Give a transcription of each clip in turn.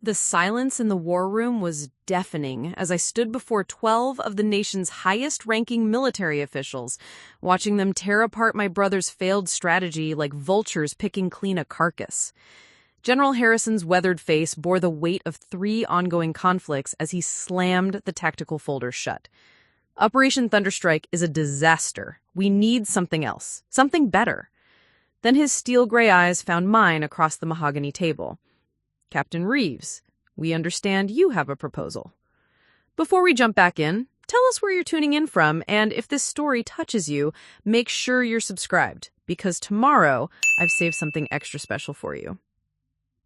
The silence in the war room was deafening as I stood before 12 of the nation's highest-ranking military officials, watching them tear apart my brother's failed strategy like vultures picking clean a carcass. General Harrison's weathered face bore the weight of 3 ongoing conflicts as he slammed the tactical folder shut. Operation Thunderstrike is a disaster. We need something else, something better. Then his steel gray eyes found mine across the mahogany table. Captain Reeves, we understand you have a proposal. Before we jump back in, tell us where you're tuning in from, and if this story touches you, make sure you're subscribed, because tomorrow I've saved something extra special for you.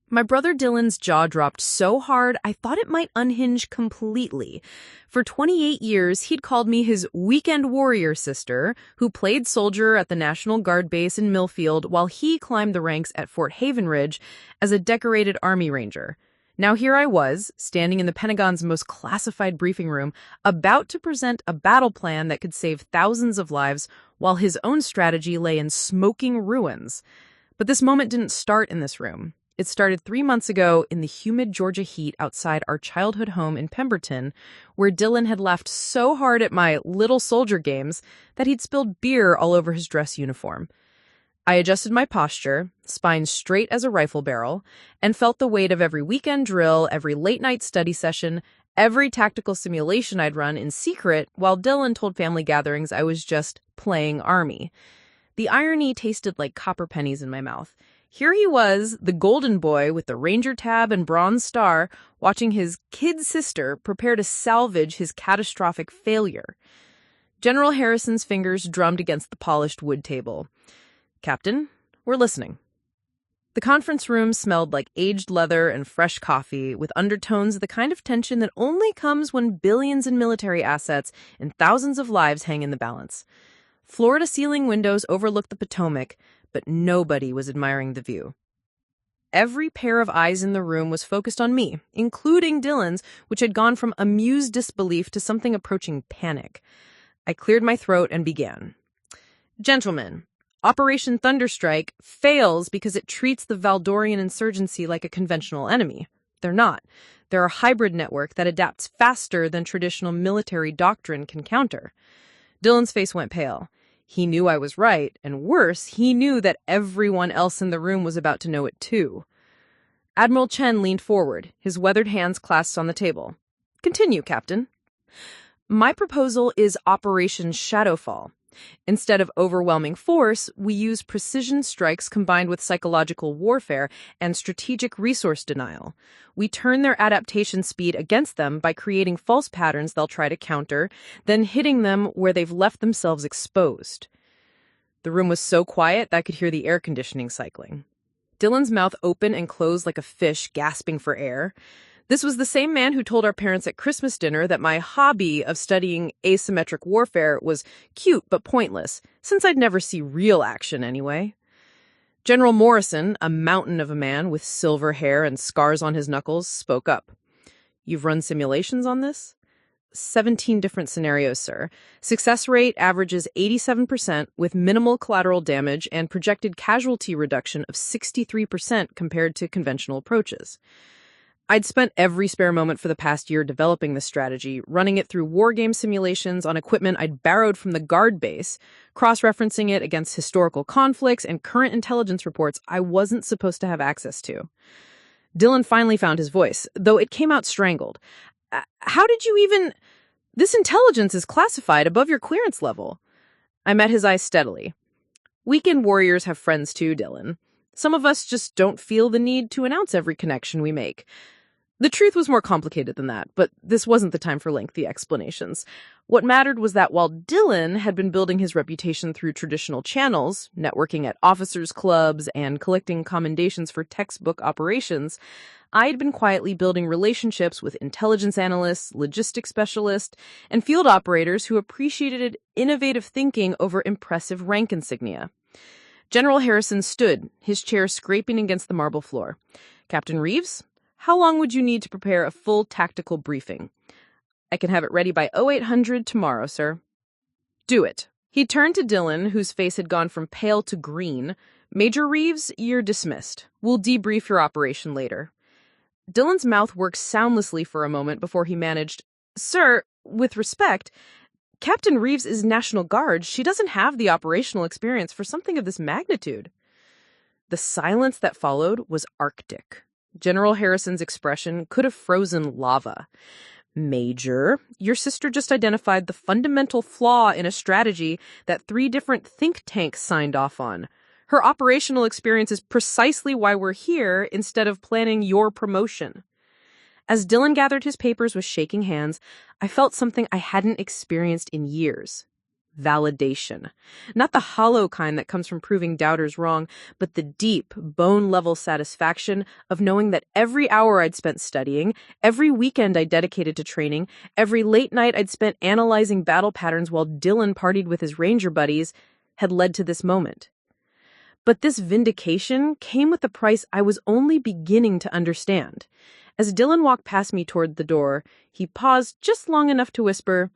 My brother Dylan's jaw dropped so hard I thought it might unhinge completely. For 28 years, he'd called me his weekend warrior sister, who played soldier at the National Guard base in Millfield while he climbed the ranks at Fort Havenridge as a decorated Army Ranger. Now here I was, standing in the Pentagon's most classified briefing room, about to present a battle plan that could save thousands of lives while his own strategy lay in smoking ruins. But this moment didn't start in this room. It started 3 months ago in the humid Georgia heat outside our childhood home in Pemberton, where Dylan had laughed so hard at my little soldier games that he'd spilled beer all over his dress uniform. I adjusted my posture, spine straight as a rifle barrel, and felt the weight of every weekend drill, every late-night study session, every tactical simulation I'd run in secret while Dylan told family gatherings I was just playing Army. The irony tasted like copper pennies in my mouth. Here he was, the golden boy with the Ranger tab and Bronze Star, watching his kid sister prepare to salvage his catastrophic failure. General Harrison's fingers drummed against the polished wood table. Captain, we're listening. The conference room smelled like aged leather and fresh coffee, with undertones of the kind of tension that only comes when billions in military assets and thousands of lives hang in the balance. Floor-to-ceiling windows overlooked the Potomac, but nobody was admiring the view. Every pair of eyes in the room was focused on me, including Dylan's, which had gone from amused disbelief to something approaching panic. I cleared my throat and began. Gentlemen, Operation Thunderstrike fails because it treats the Valdorian insurgency like a conventional enemy. They're not. They're a hybrid network that adapts faster than traditional military doctrine can counter. Dylan's face went pale. He knew I was right, and worse, he knew that everyone else in the room was about to know it too. Admiral Chen leaned forward, his weathered hands clasped on the table. Continue, Captain. My proposal is Operation Shadowfall. Instead of overwhelming force, we use precision strikes combined with psychological warfare and strategic resource denial. We turn their adaptation speed against them by creating false patterns they'll try to counter, then hitting them where they've left themselves exposed. The room was so quiet that I could hear the air conditioning cycling. Dylan's mouth opened and closed like a fish gasping for air. This was the same man who told our parents at Christmas dinner that my hobby of studying asymmetric warfare was cute but pointless, since I'd never see real action anyway. General Morrison, a mountain of a man with silver hair and scars on his knuckles, spoke up. You've run simulations on this? 17 different scenarios, sir. Success rate averages 87% with minimal collateral damage and projected casualty reduction of 63% compared to conventional approaches. I'd spent every spare moment for the past year developing this strategy, running it through wargame simulations on equipment I'd borrowed from the Guard base, cross-referencing it against historical conflicts and current intelligence reports I wasn't supposed to have access to. Dylan finally found his voice, though it came out strangled. How did you even... This intelligence is classified above your clearance level. I met his eyes steadily. Weekend warriors have friends too, Dylan. Some of us just don't feel the need to announce every connection we make. The truth was more complicated than that, but this wasn't the time for lengthy explanations. What mattered was that while Dylan had been building his reputation through traditional channels, networking at officers' clubs and collecting commendations for textbook operations, I had been quietly building relationships with intelligence analysts, logistics specialists, and field operators who appreciated innovative thinking over impressive rank insignia. General Harrison stood, his chair scraping against the marble floor. Captain Reeves, how long would you need to prepare a full tactical briefing? I can have it ready by 0800 tomorrow, sir. Do it. He turned to Dylan, whose face had gone from pale to green. Major Reeves, you're dismissed. We'll debrief your operation later. Dylan's mouth worked soundlessly for a moment before he managed, "Sir, with respect, Captain Reeves is National Guard. She doesn't have the operational experience for something of this magnitude." The silence that followed was arctic. General Harrison's expression could have frozen lava. "Major, your sister just identified the fundamental flaw in a strategy that 3 different think tanks signed off on. Her operational experience is precisely why we're here instead of planning your promotion." As Dylan gathered his papers with shaking hands, I felt something I hadn't experienced in years. Validation. Not the hollow kind that comes from proving doubters wrong, but the deep, bone-level satisfaction of knowing that every hour I'd spent studying, every weekend I dedicated to training, every late night I'd spent analyzing battle patterns while Dylan partied with his ranger buddies had led to this moment. But this vindication came with a price I was only beginning to understand. As Dylan walked past me toward the door, he paused just long enough to whisper,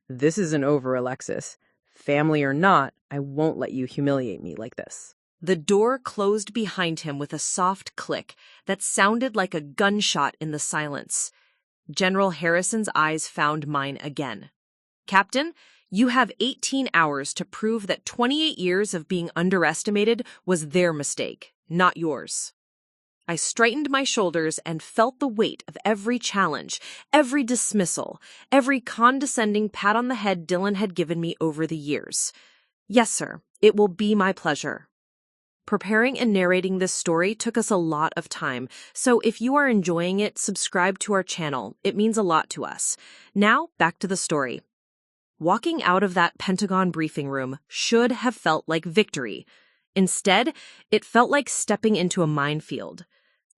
"This isn't over, Alexis. Family or not, I won't let you humiliate me like this." The door closed behind him with a soft click that sounded like a gunshot in the silence. General Harrison's eyes found mine again. "Captain, you have 18 hours to prove that 28 years of being underestimated was their mistake, not yours." I straightened my shoulders and felt the weight of every challenge, every dismissal, every condescending pat on the head Dylan had given me over the years. "Yes, sir, it will be my pleasure." Preparing and narrating this story took us a lot of time, so if you are enjoying it, subscribe to our channel. It means a lot to us. Now, back to the story. Walking out of that Pentagon briefing room should have felt like victory. Instead, it felt like stepping into a minefield.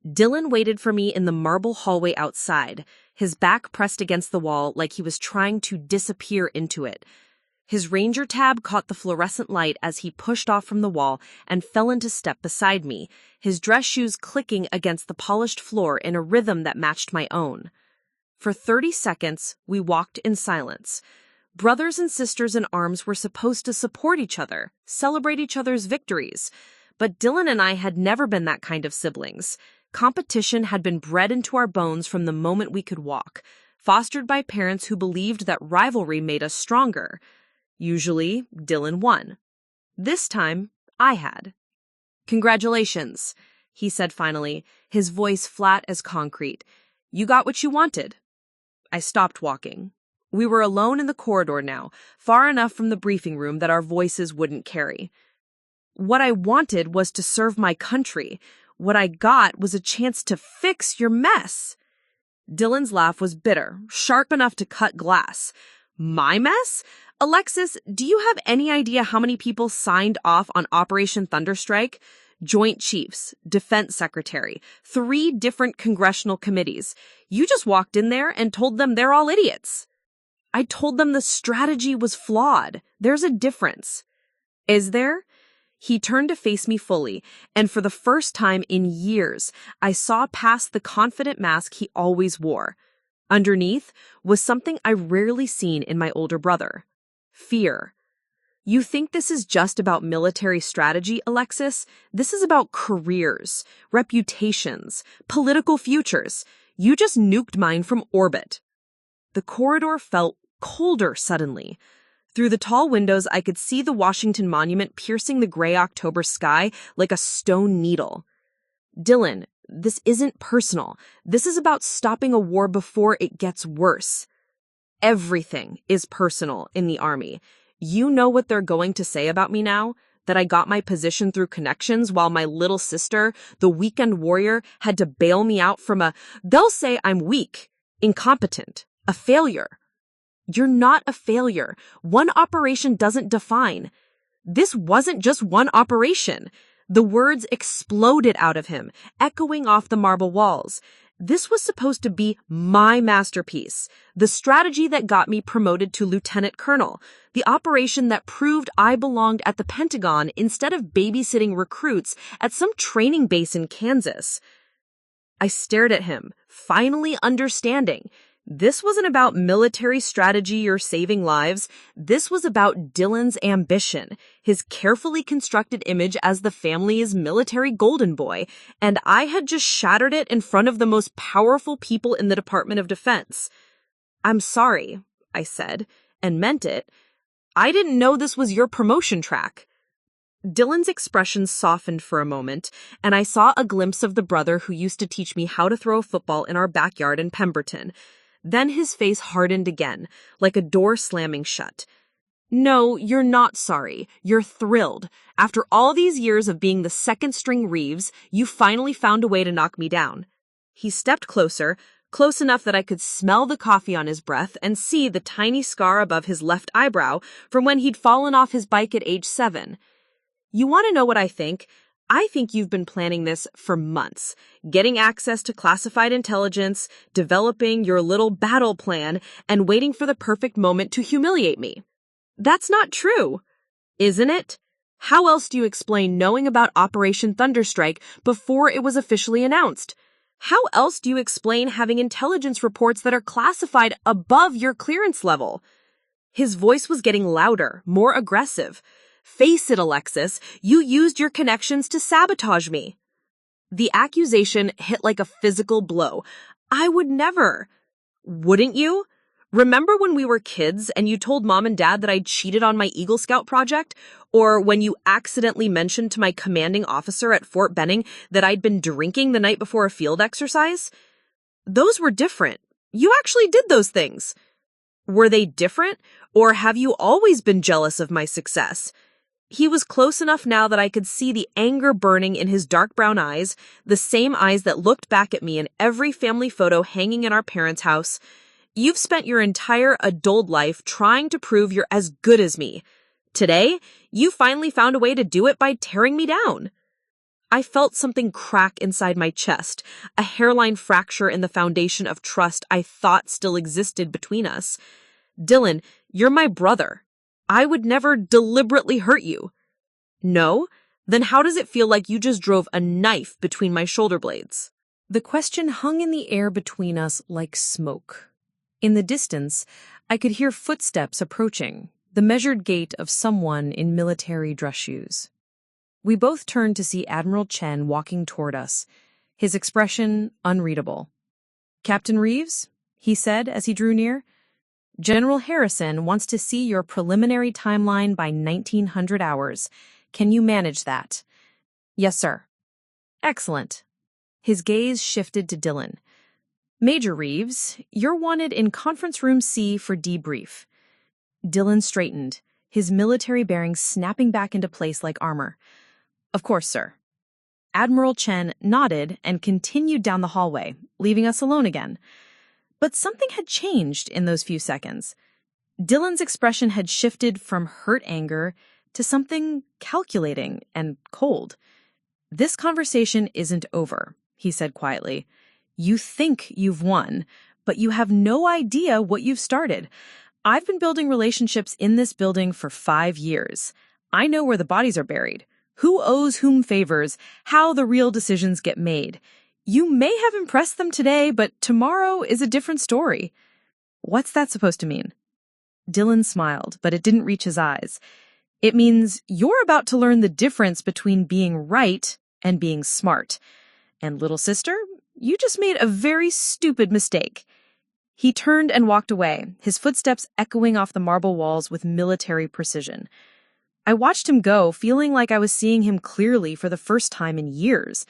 Dylan waited for me in the marble hallway outside, his back pressed against the wall like he was trying to disappear into it. His ranger tab caught the fluorescent light as he pushed off from the wall and fell into step beside me, his dress shoes clicking against the polished floor in a rhythm that matched my own. For 30 seconds, we walked in silence. Brothers and sisters in arms were supposed to support each other, celebrate each other's victories. But Dylan and I had never been that kind of siblings. Competition had been bred into our bones from the moment we could walk, fostered by parents who believed that rivalry made us stronger. Usually, Dylan won. This time, I had. "Congratulations," he said finally, his voice flat as concrete. "You got what you wanted." I stopped walking. We were alone in the corridor now, far enough from the briefing room that our voices wouldn't carry. "What I wanted was to serve my country. What I got was a chance to fix your mess." Dylan's laugh was bitter, sharp enough to cut glass. "My mess? Alexis, do you have any idea how many people signed off on Operation Thunderstrike? Joint Chiefs, Defense Secretary, 3 different congressional committees. You just walked in there and told them they're all idiots." "I told them the strategy was flawed. There's a difference." "Is there?" He turned to face me fully, and for the first time in years, I saw past the confident mask he always wore. Underneath was something I rarely seen in my older brother. Fear. "You think this is just about military strategy, Alexis? This is about careers, reputations, political futures. You just nuked mine from orbit." The corridor felt colder suddenly. Through the tall windows, I could see the Washington Monument piercing the gray October sky like a stone needle. "Dylan, this isn't personal. This is about stopping a war before it gets worse." "Everything is personal in the Army. You know what they're going to say about me now? That I got my position through connections while my little sister, the weekend warrior, had to bail me out from they'll say I'm weak, incompetent, a failure. You're not a failure. One operation doesn't define. This wasn't just one operation." The words exploded out of him, echoing off the marble walls. This was supposed to be my masterpiece, the strategy that got me promoted to lieutenant colonel, the operation that proved I belonged at the Pentagon instead of babysitting recruits at some training base in Kansas. I stared at him, finally understanding. This wasn't about military strategy or saving lives. This was about Dylan's ambition, his carefully constructed image as the family's military golden boy, and I had just shattered it in front of the most powerful people in the Department of Defense. "I'm sorry," I said, and meant it. "I didn't know this was your promotion track." Dylan's expression softened for a moment, and I saw a glimpse of the brother who used to teach me how to throw a football in our backyard in Pemberton. Then his face hardened again, like a door slamming shut. "No, you're not sorry. You're thrilled. After all these years of being the second-string Reeves, you finally found a way to knock me down." He stepped closer, close enough that I could smell the coffee on his breath and see the tiny scar above his left eyebrow from when he'd fallen off his bike at age 7. "You want to know what I think? I think you've been planning this for months, getting access to classified intelligence, developing your little battle plan, and waiting for the perfect moment to humiliate me." "That's not true." "Isn't it? How else do you explain knowing about Operation Thunderstrike before it was officially announced? How else do you explain having intelligence reports that are classified above your clearance level?" His voice was getting louder, more aggressive. "Face it, Alexis, you used your connections to sabotage me." The accusation hit like a physical blow. "I would never." "Wouldn't you? Remember when we were kids and you told Mom and Dad that I'd cheated on my Eagle Scout project? Or when you accidentally mentioned to my commanding officer at Fort Benning that I'd been drinking the night before a field exercise? Those were different. You actually did those things. Were they different? Or have you always been jealous of my success?" He was close enough now that I could see the anger burning in his dark brown eyes, the same eyes that looked back at me in every family photo hanging in our parents' house. "You've spent your entire adult life trying to prove you're as good as me. Today, you finally found a way to do it by tearing me down." I felt something crack inside my chest, a hairline fracture in the foundation of trust I thought still existed between us. "Dylan, you're my brother. I would never deliberately hurt you." "No? Then how does it feel like you just drove a knife between my shoulder blades?" The question hung in the air between us like smoke. In the distance, I could hear footsteps approaching, the measured gait of someone in military dress shoes. We both turned to see Admiral Chen walking toward us, his expression unreadable. "Captain Reeves," he said as he drew near, "General Harrison wants to see your preliminary timeline by 1900 hours. Can you manage that?" "Yes, sir." "Excellent." His gaze shifted to Dylan. "Major Reeves, you're wanted in Conference Room C for debrief." Dylan straightened, his military bearings snapping back into place like armor. "Of course, sir." Admiral Chen nodded and continued down the hallway, leaving us alone again. But something had changed in those few seconds. Dylan's expression had shifted from hurt anger to something calculating and cold. "This conversation isn't over," he said quietly. "You think you've won, but you have no idea what you've started. I've been building relationships in this building for 5 years. I know where the bodies are buried, who owes whom favors, how the real decisions get made. You may have impressed them today, but tomorrow is a different story." "What's that supposed to mean?" Dylan smiled, but it didn't reach his eyes. "It means you're about to learn the difference between being right and being smart. And little sister, you just made a very stupid mistake." He turned and walked away, his footsteps echoing off the marble walls with military precision. I watched him go, feeling like I was seeing him clearly for the first time in years.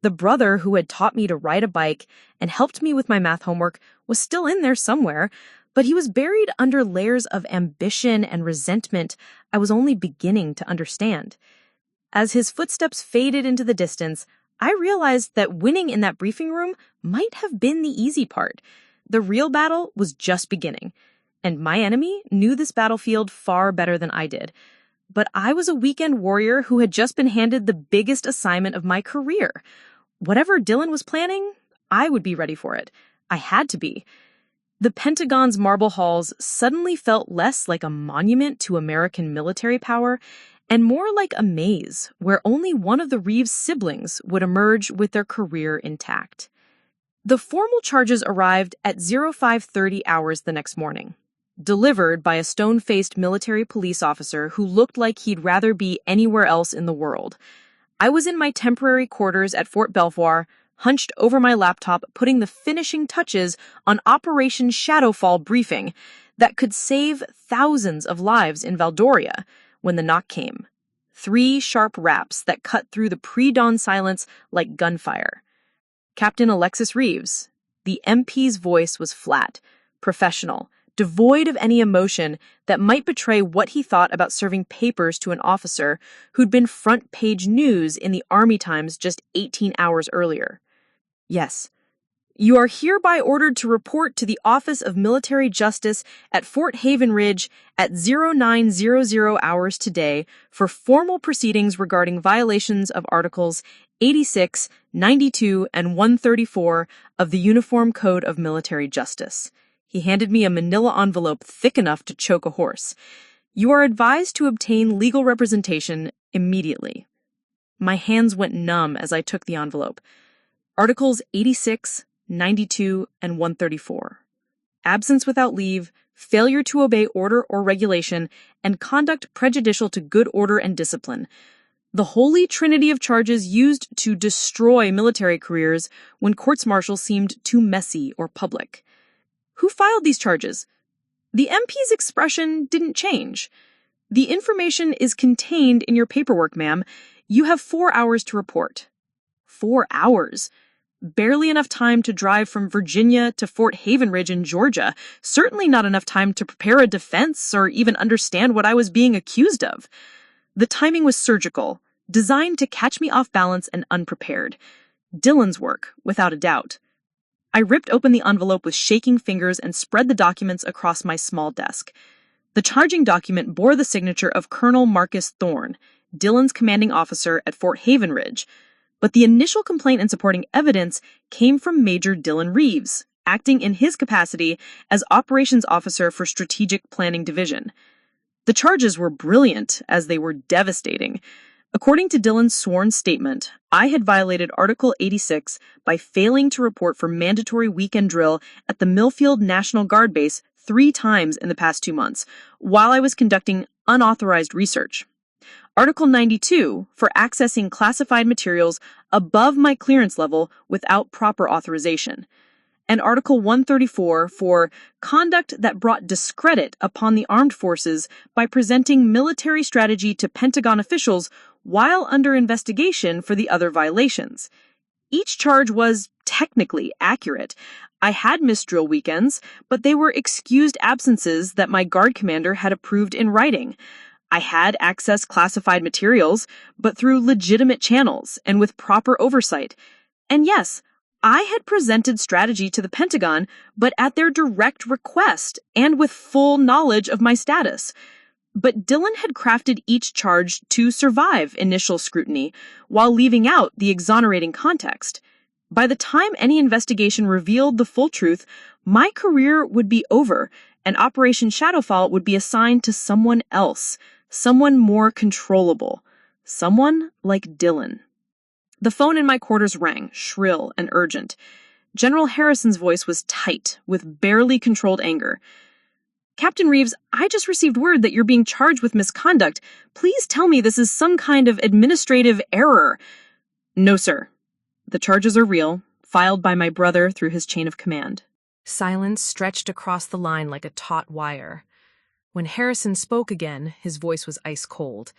The brother who had taught me to ride a bike and helped me with my math homework was still in there somewhere, but he was buried under layers of ambition and resentment I was only beginning to understand. As his footsteps faded into the distance, I realized that winning in that briefing room might have been the easy part. The real battle was just beginning, and my enemy knew this battlefield far better than I did. But I was a weekend warrior who had just been handed the biggest assignment of my career. Whatever Dylan was planning, I would be ready for it. I had to be. The Pentagon's marble halls suddenly felt less like a monument to American military power and more like a maze where only one of the Reeves siblings would emerge with their career intact. The formal charges arrived at 0530 hours the next morning, delivered by a stone-faced military police officer who looked like he'd rather be anywhere else in the world. I was in my temporary quarters at Fort Belvoir, hunched over my laptop, putting the finishing touches on Operation Shadowfall briefing that could save thousands of lives in Valdoria when the knock came. 3 sharp raps that cut through the pre-dawn silence like gunfire. Captain Alexis Reeves. The MP's voice was flat, professional, devoid of any emotion that might betray what he thought about serving papers to an officer who'd been front-page news in the Army Times just 18 hours earlier. Yes. You are hereby ordered to report to the Office of Military Justice at Fort Havenridge at 0900 hours today for formal proceedings regarding violations of Articles 86, 92, and 134 of the Uniform Code of Military Justice. He handed me a manila envelope thick enough to choke a horse. You are advised to obtain legal representation immediately. My hands went numb as I took the envelope. Articles 86, 92, and 134. Absence without leave, failure to obey order or regulation, and conduct prejudicial to good order and discipline. The holy trinity of charges used to destroy military careers when courts-martial seemed too messy or public. Who filed these charges? The MP's expression didn't change. The information is contained in your paperwork, ma'am. You have 4 hours to report. 4 hours? Barely enough time to drive from Virginia to Fort Havenridge in Georgia. Certainly not enough time to prepare a defense or even understand what I was being accused of. The timing was surgical, designed to catch me off balance and unprepared. Dylan's work, without a doubt. I ripped open the envelope with shaking fingers and spread the documents across my small desk. The charging document bore the signature of Colonel Marcus Thorne, Dylan's commanding officer at Fort Havenridge, but the initial complaint and supporting evidence came from Major Dylan Reeves, acting in his capacity as Operations Officer for Strategic Planning Division. The charges were brilliant, as they were devastating. According to Dylan's sworn statement, I had violated Article 86 by failing to report for mandatory weekend drill at the Millfield National Guard base 3 times in the past 2 months, while I was conducting unauthorized research. Article 92 for accessing classified materials above my clearance level without proper authorization. And Article 134 for conduct that brought discredit upon the armed forces by presenting military strategy to Pentagon officials while under investigation for the other violations. Each charge was technically accurate. I had missed drill weekends, but they were excused absences that my guard commander had approved in writing. I had accessed classified materials, but through legitimate channels and with proper oversight. And yes, I had presented strategy to the Pentagon, but at their direct request and with full knowledge of my status. But Dylan had crafted each charge to survive initial scrutiny while leaving out the exonerating context. By the time any investigation revealed the full truth, my career would be over and Operation Shadowfall would be assigned to someone else, someone more controllable, someone like Dylan. The phone in my quarters rang, shrill and urgent. General Harrison's voice was tight, with barely controlled anger. Captain Reeves, I just received word that you're being charged with misconduct. Please tell me this is some kind of administrative error. No, sir. The charges are real, filed by my brother through his chain of command. Silence stretched across the line like a taut wire. When Harrison spoke again, his voice was ice cold.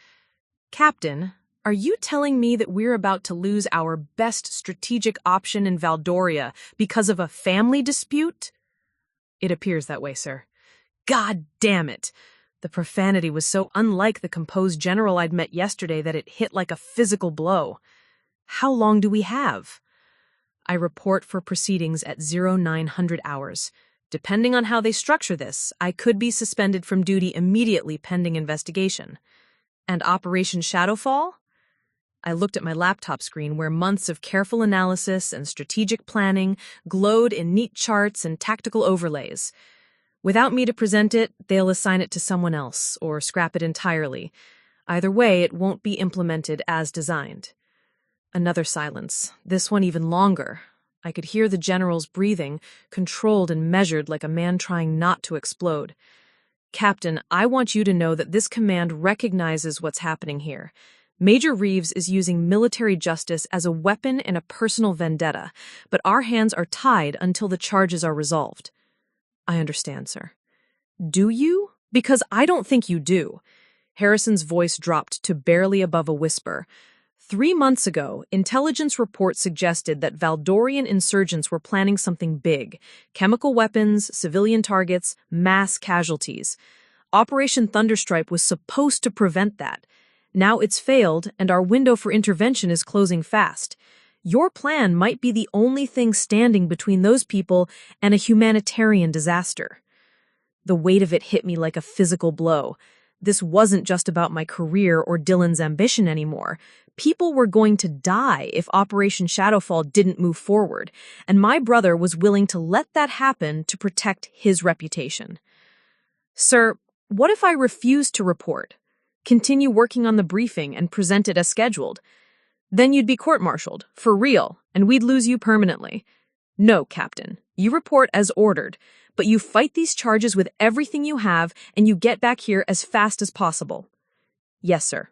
Captain, are you telling me that we're about to lose our best strategic option in Valdoria because of a family dispute? It appears that way, sir. God damn it! The profanity was so unlike the composed general I'd met yesterday that it hit like a physical blow. How long do we have? I report for proceedings at 0900 hours. Depending on how they structure this, I could be suspended from duty immediately pending investigation. And Operation Shadowfall? I looked at my laptop screen where months of careful analysis and strategic planning glowed in neat charts and tactical overlays. Without me to present it, they'll assign it to someone else or scrap it entirely. Either way, it won't be implemented as designed. Another silence, this one even longer. I could hear the general's breathing, controlled and measured like a man trying not to explode. Captain, I want you to know that this command recognizes what's happening here. Major Reeves is using military justice as a weapon in a personal vendetta, but our hands are tied until the charges are resolved. I understand, sir. Do you? Because I don't think you do. Harrison's voice dropped to barely above a whisper. 3 months ago, intelligence reports suggested that Valdorian insurgents were planning something big: chemical weapons, civilian targets, mass casualties. Operation Thunderstrike was supposed to prevent that. Now it's failed, and our window for intervention is closing fast. Your plan might be the only thing standing between those people and a humanitarian disaster. The weight of it hit me like a physical blow. This wasn't just about my career or Dylan's ambition anymore. People were going to die if Operation Shadowfall didn't move forward, and my brother was willing to let that happen to protect his reputation. Sir, what if I refuse to report? Continue working on the briefing and present it as scheduled? Then you'd be court-martialed, for real, and we'd lose you permanently. No, Captain, you report as ordered, but you fight these charges with everything you have and you get back here as fast as possible. Yes, sir.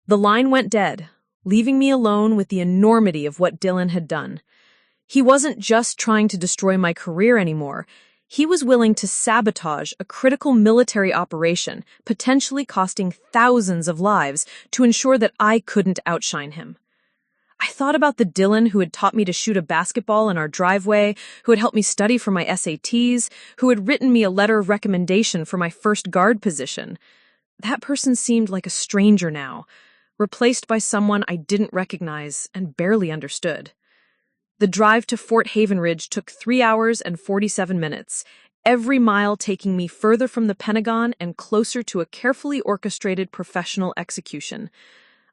The line went dead, leaving me alone with the enormity of what Dylan had done. He wasn't just trying to destroy my career anymore. He was willing to sabotage a critical military operation, potentially costing thousands of lives, to ensure that I couldn't outshine him. I thought about the Dylan who had taught me to shoot a basketball in our driveway, who had helped me study for my SATs, who had written me a letter of recommendation for my first guard position. That person seemed like a stranger now, replaced by someone I didn't recognize and barely understood. The drive to Fort Havenridge took 3 hours and 47 minutes, every mile taking me further from the Pentagon and closer to a carefully orchestrated professional execution.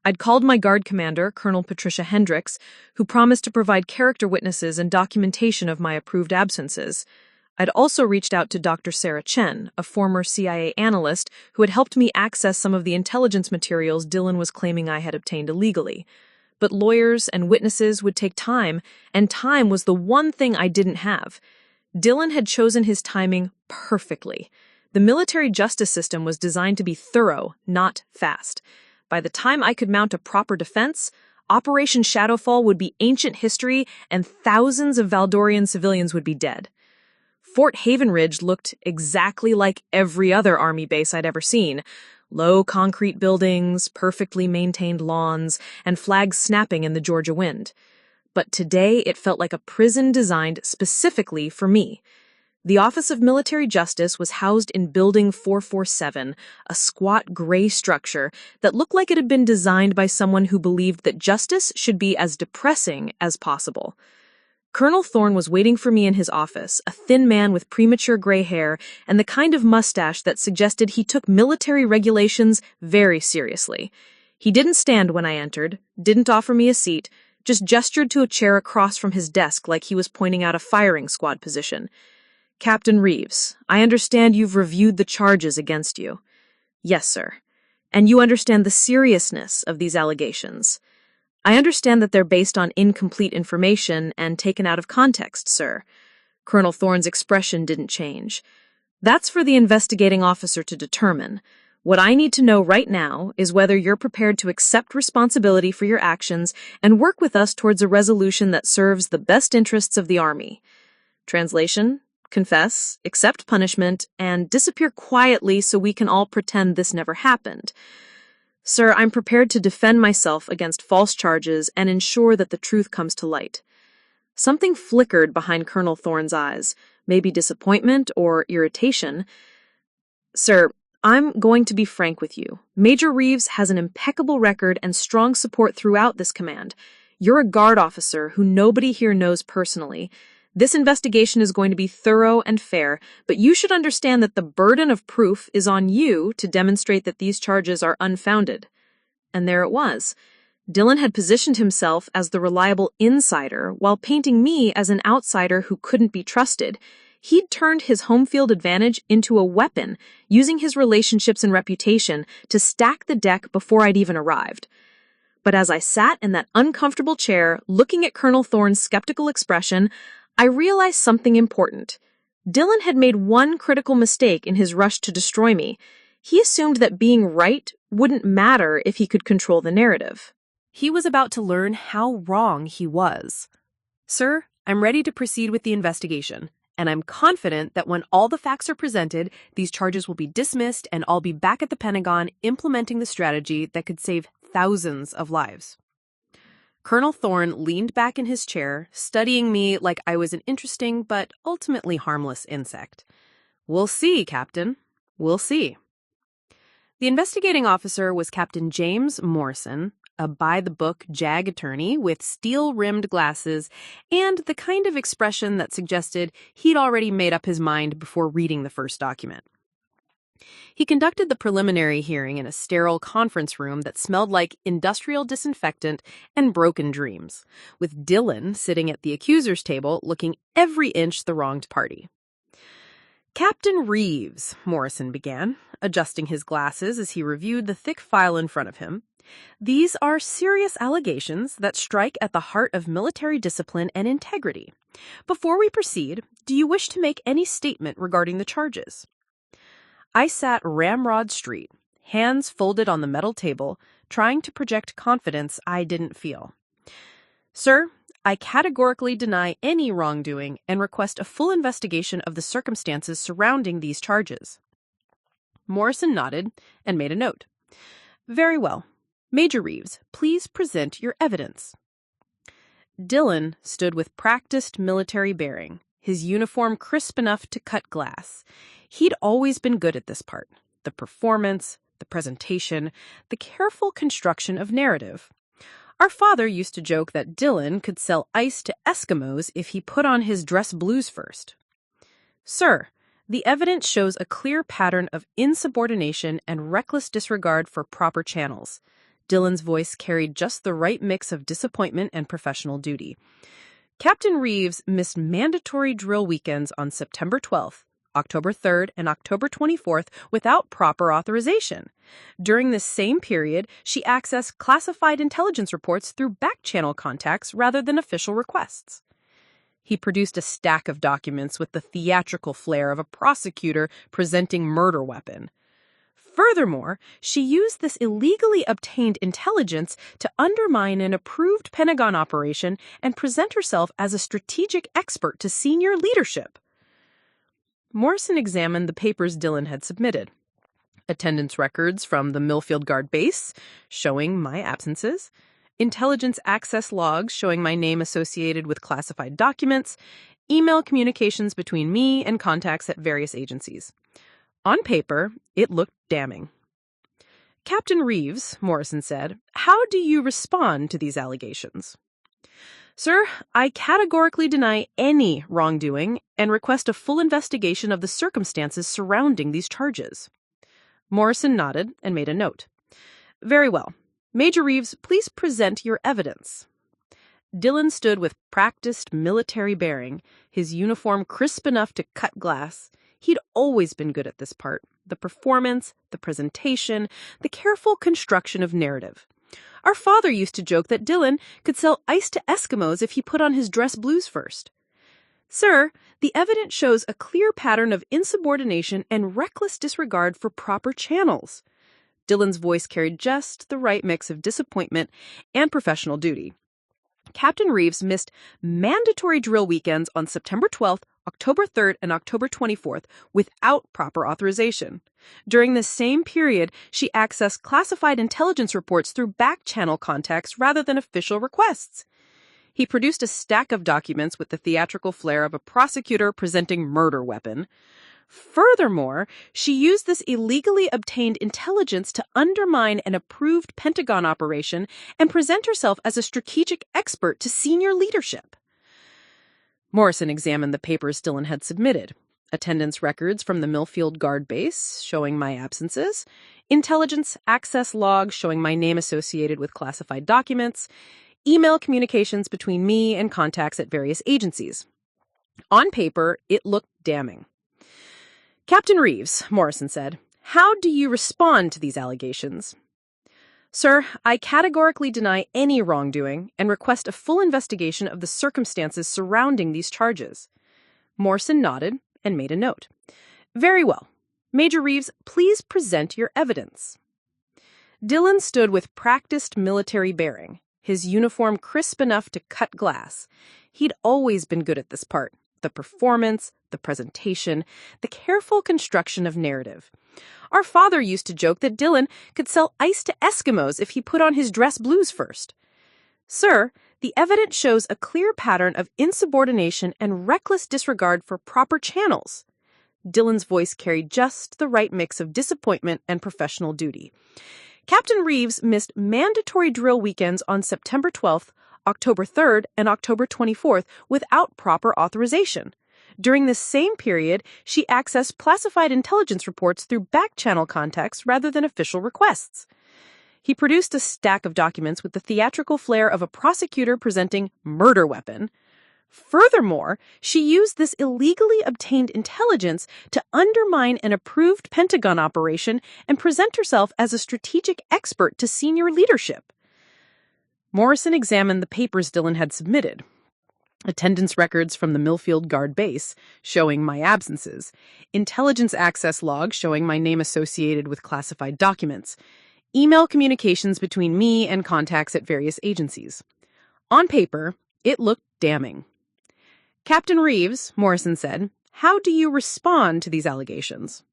I'd called my guard commander, Colonel Patricia Hendricks, who promised to provide character witnesses and documentation of my approved absences. I'd also reached out to Dr. Sarah Chen, a former CIA analyst who had helped me access some of the intelligence materials Dylan was claiming I had obtained illegally. But lawyers and witnesses would take time, and time was the one thing I didn't have. Dylan had chosen his timing perfectly. The military justice system was designed to be thorough, not fast. By the time I could mount a proper defense, Operation Shadowfall would be ancient history and thousands of Valdorian civilians would be dead. Fort Havenridge looked exactly like every other army base I'd ever seen. Low concrete buildings, perfectly maintained lawns, and flags snapping in the Georgia wind. But today it felt like a prison designed specifically for me. The Office of Military Justice was housed in Building 447, a squat gray structure that looked like it had been designed by someone who believed that justice should be as depressing as possible. Colonel Thorne was waiting for me in his office, a thin man with premature gray hair and the kind of mustache that suggested he took military regulations very seriously. He didn't stand when I entered, didn't offer me a seat, just gestured to a chair across from his desk like he was pointing out a firing squad position. Captain Reeves, I understand you've reviewed the charges against you. Yes, sir. And you understand the seriousness of these allegations. I understand that they're based on incomplete information and taken out of context, sir. Colonel Thorne's expression didn't change. That's for the investigating officer to determine. What I need to know right now is whether you're prepared to accept responsibility for your actions and work with us towards a resolution that serves the best interests of the Army. Translation: confess, accept punishment, and disappear quietly so we can all pretend this never happened. Sir, I'm prepared to defend myself against false charges and ensure that the truth comes to light. Something flickered behind Colonel Thorne's eyes, maybe disappointment or irritation. Sir, I'm going to be frank with you. Major Reeves has an impeccable record and strong support throughout this command. You're a guard officer who nobody here knows personally. This investigation is going to be thorough and fair, but you should understand that the burden of proof is on you to demonstrate that these charges are unfounded. And there it was. Dylan had positioned himself as the reliable insider while painting me as an outsider who couldn't be trusted. He'd turned his home field advantage into a weapon, using his relationships and reputation to stack the deck before I'd even arrived. But as I sat in that uncomfortable chair, looking at Colonel Thorne's skeptical expression, I realized something important. Dillon had made one critical mistake in his rush to destroy me. He assumed that being right wouldn't matter if he could control the narrative. He was about to learn how wrong he was. Sir, I'm ready to proceed with the investigation, and I'm confident that when all the facts are presented, these charges will be dismissed and I'll be back at the Pentagon implementing the strategy that could save thousands of lives. Colonel Thorne leaned back in his chair, studying me like I was an interesting but ultimately harmless insect. We'll see, Captain. We'll see. The investigating officer was Captain James Morrison, a by-the-book JAG attorney with steel-rimmed glasses and the kind of expression that suggested he'd already made up his mind before reading the first document. He conducted the preliminary hearing in a sterile conference room that smelled like industrial disinfectant and broken dreams, with Dillon sitting at the accuser's table looking every inch the wronged party. Captain Reeves, Morrison began, adjusting his glasses as he reviewed the thick file in front of him. These are serious allegations that strike at the heart of military discipline and integrity. Before we proceed, do you wish to make any statement regarding the charges? I sat ramrod straight, hands folded on the metal table, trying to project confidence I didn't feel. Sir, I categorically deny any wrongdoing and request a full investigation of the circumstances surrounding these charges. Morrison nodded and made a note. Very well. Major Reeves, please present your evidence. Dillon stood with practiced military bearing, his uniform crisp enough to cut glass. He'd always been good at this part: the performance, the presentation, the careful construction of narrative. Our father used to joke that Dillon could sell ice to Eskimos if he put on his dress blues first. Sir, the evidence shows a clear pattern of insubordination and reckless disregard for proper channels. Dillon's voice carried just the right mix of disappointment and professional duty. Captain Reeves missed mandatory drill weekends on September 12th, October 3rd, and October 24th without proper authorization. During this same period, she accessed classified intelligence reports through back-channel contacts rather than official requests. He produced a stack of documents with the theatrical flair of a prosecutor presenting murder weapon. Furthermore, she used this illegally obtained intelligence to undermine an approved Pentagon operation and present herself as a strategic expert to senior leadership. Morrison examined the papers Dillon had submitted. Attendance records from the Millfield Guard base, showing my absences, intelligence access logs showing my name associated with classified documents, email communications between me and contacts at various agencies. On paper, it looked damning. Captain Reeves, Morrison said, how do you respond to these allegations? Sir, I categorically deny any wrongdoing and request a full investigation of the circumstances surrounding these charges. Morrison nodded and made a note. Very well. Major Reeves, please present your evidence. Dillon stood with practiced military bearing, his uniform crisp enough to cut glass. He'd always been good at this part: the performance, the presentation, the careful construction of narrative. Our father used to joke that Dillon could sell ice to Eskimos if he put on his dress blues first. Sir, the evidence shows a clear pattern of insubordination and reckless disregard for proper channels. Dillon's voice carried just the right mix of disappointment and professional duty. Captain Reeves missed mandatory drill weekends on September 12th, October 3rd, and October 24th without proper authorization. During this same period, she accessed classified intelligence reports through back-channel contacts rather than official requests. He produced a stack of documents with the theatrical flair of a prosecutor presenting murder weapon. Furthermore, she used this illegally obtained intelligence to undermine an approved Pentagon operation and present herself as a strategic expert to senior leadership. Morrison examined the papers Dillon had submitted: attendance records from the Millfield Guard base showing my absences, intelligence access logs showing my name associated with classified documents, email communications between me and contacts at various agencies. On paper, it looked damning. Captain Reeves, Morrison said, how do you respond to these allegations? Sir, I categorically deny any wrongdoing and request a full investigation of the circumstances surrounding these charges. Morrison nodded and made a note. Very well. Major Reeves, please present your evidence. Dillon stood with practiced military bearing, his uniform crisp enough to cut glass. He'd always been good at this part: the performance, the presentation, the careful construction of narrative. Our father used to joke that Dillon could sell ice to Eskimos if he put on his dress blues first. Sir, the evidence shows a clear pattern of insubordination and reckless disregard for proper channels. Dillon's voice carried just the right mix of disappointment and professional duty. Captain Reeves missed mandatory drill weekends on September 12th, October 3rd, and October 24th without proper authorization. During this same period, she accessed classified intelligence reports through back-channel contacts rather than official requests. He produced a stack of documents with the theatrical flair of a prosecutor presenting murder weapon. Furthermore, she used this illegally obtained intelligence to undermine an approved Pentagon operation and present herself as a strategic expert to senior leadership. Morrison examined the papers Dillon had submitted. Attendance records from the Millfield Guard base showing my absences, intelligence access logs showing my name associated with classified documents, email communications between me and contacts at various agencies. On paper, it looked damning. Captain Reeves, Morrison said, how do you respond to these allegations?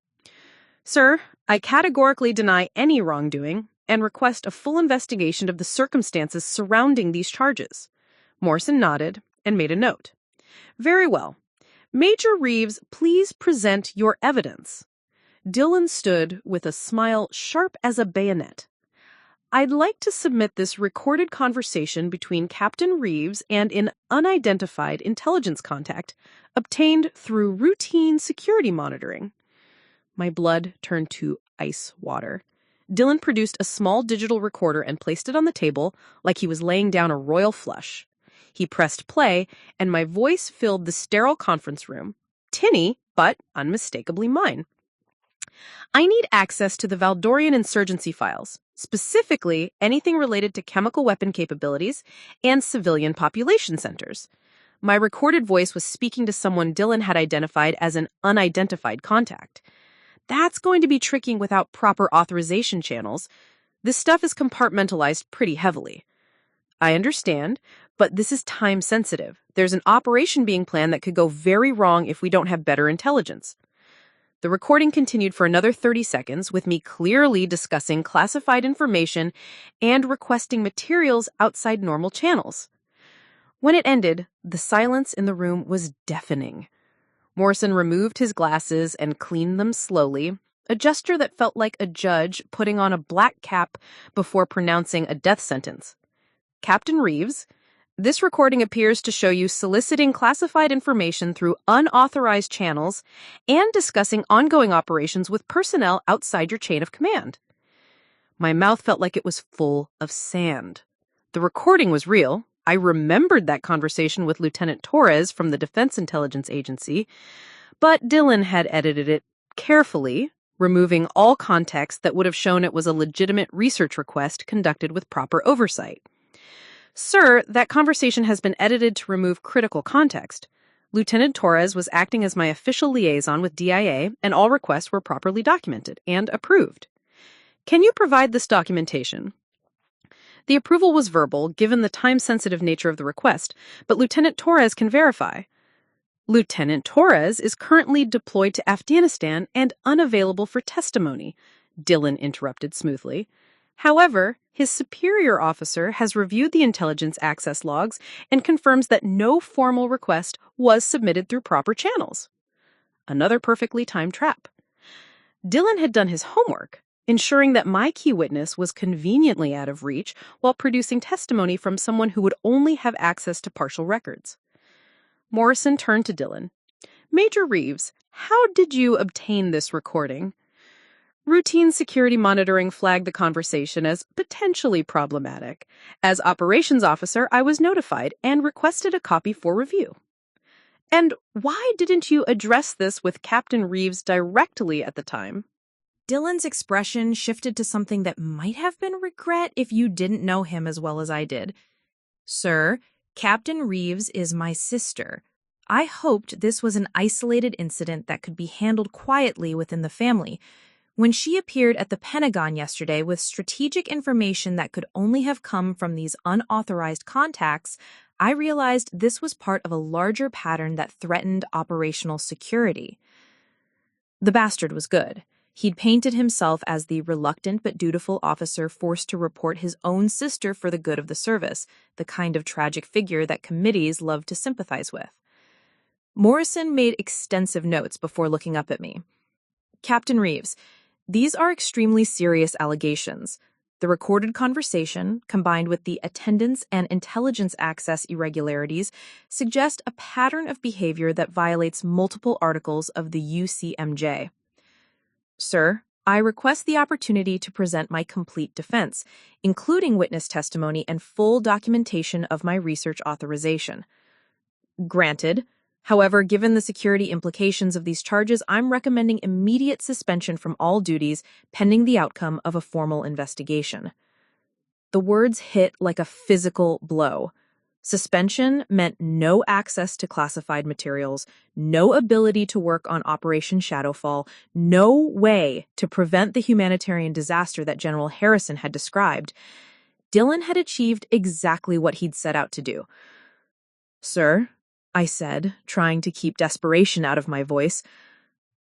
Sir, I categorically deny any wrongdoing and request a full investigation of the circumstances surrounding these charges. Morrison nodded and made a note. Very well. Major Reeves, please present your evidence. Dillon stood with a smile sharp as a bayonet. I'd like to submit this recorded conversation between Captain Reeves and an unidentified intelligence contact obtained through routine security monitoring. My blood turned to ice water. Dillon produced a small digital recorder and placed it on the table like he was laying down a royal flush. He pressed play, and my voice filled the sterile conference room. Tinny, but unmistakably mine. I need access to the Valdorian insurgency files, specifically anything related to chemical weapon capabilities and civilian population centers. My recorded voice was speaking to someone Dillon had identified as an unidentified contact. That's going to be tricky without proper authorization channels. This stuff is compartmentalized pretty heavily. I understand, but this is time sensitive. There's an operation being planned that could go very wrong if we don't have better intelligence. The recording continued for another 30 seconds, with me clearly discussing classified information and requesting materials outside normal channels. When it ended, the silence in the room was deafening. Morrison removed his glasses and cleaned them slowly, a gesture that felt like a judge putting on a black cap before pronouncing a death sentence. Captain Reeves, this recording appears to show you soliciting classified information through unauthorized channels and discussing ongoing operations with personnel outside your chain of command. My mouth felt like it was full of sand. The recording was real. I remembered that conversation with Lieutenant Torres from the Defense Intelligence Agency, but Dillon had edited it carefully, removing all context that would have shown it was a legitimate research request conducted with proper oversight. Sir, that conversation has been edited to remove critical context. Lieutenant Torres was acting as my official liaison with DIA, and all requests were properly documented and approved. Can you provide this documentation? The approval was verbal, given the time-sensitive nature of the request, but Lieutenant Torres can verify. Lieutenant Torres is currently deployed to Afghanistan and unavailable for testimony, Dillon interrupted smoothly. However, his superior officer has reviewed the intelligence access logs and confirms that no formal request was submitted through proper channels. Another perfectly timed trap. Dillon had done his homework, ensuring that my key witness was conveniently out of reach while producing testimony from someone who would only have access to partial records. Morrison turned to Dillon. Major Reeves, how did you obtain this recording? Routine security monitoring flagged the conversation as potentially problematic. As operations officer, I was notified and requested a copy for review. And why didn't you address this with Captain Reeves directly at the time? Dylan's expression shifted to something that might have been regret if you didn't know him as well as I did. Sir, Captain Reeves is my sister. I hoped this was an isolated incident that could be handled quietly within the family. When she appeared at the Pentagon yesterday with strategic information that could only have come from these unauthorized contacts, I realized this was part of a larger pattern that threatened operational security. The bastard was good. He'd painted himself as the reluctant but dutiful officer forced to report his own sister for the good of the service, the kind of tragic figure that committees love to sympathize with. Morrison made extensive notes before looking up at me. Captain Reeves, these are extremely serious allegations. The recorded conversation, combined with the attendance and intelligence access irregularities, suggest a pattern of behavior that violates multiple articles of the UCMJ. Sir, I request the opportunity to present my complete defense, including witness testimony and full documentation of my research authorization. Granted. However, given the security implications of these charges, I'm recommending immediate suspension from all duties pending the outcome of a formal investigation. The words hit like a physical blow. Suspension meant no access to classified materials, no ability to work on Operation Shadowfall, no way to prevent the humanitarian disaster that General Harrison had described. Dylan had achieved exactly what he'd set out to do. Sir, I said, trying to keep desperation out of my voice,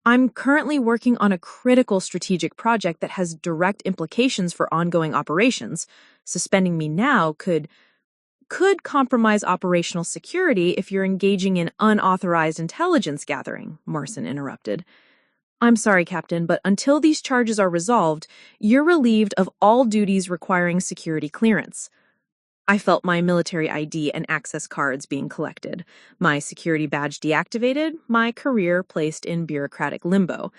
I'm currently working on a critical strategic project that has direct implications for ongoing operations. Suspending me now could compromise operational security if you're engaging in unauthorized intelligence gathering, Morrison interrupted. I'm sorry, Captain, but until these charges are resolved, you're relieved of all duties requiring security clearance. I felt my military ID and access cards being collected, my security badge deactivated, my career placed in bureaucratic limbo.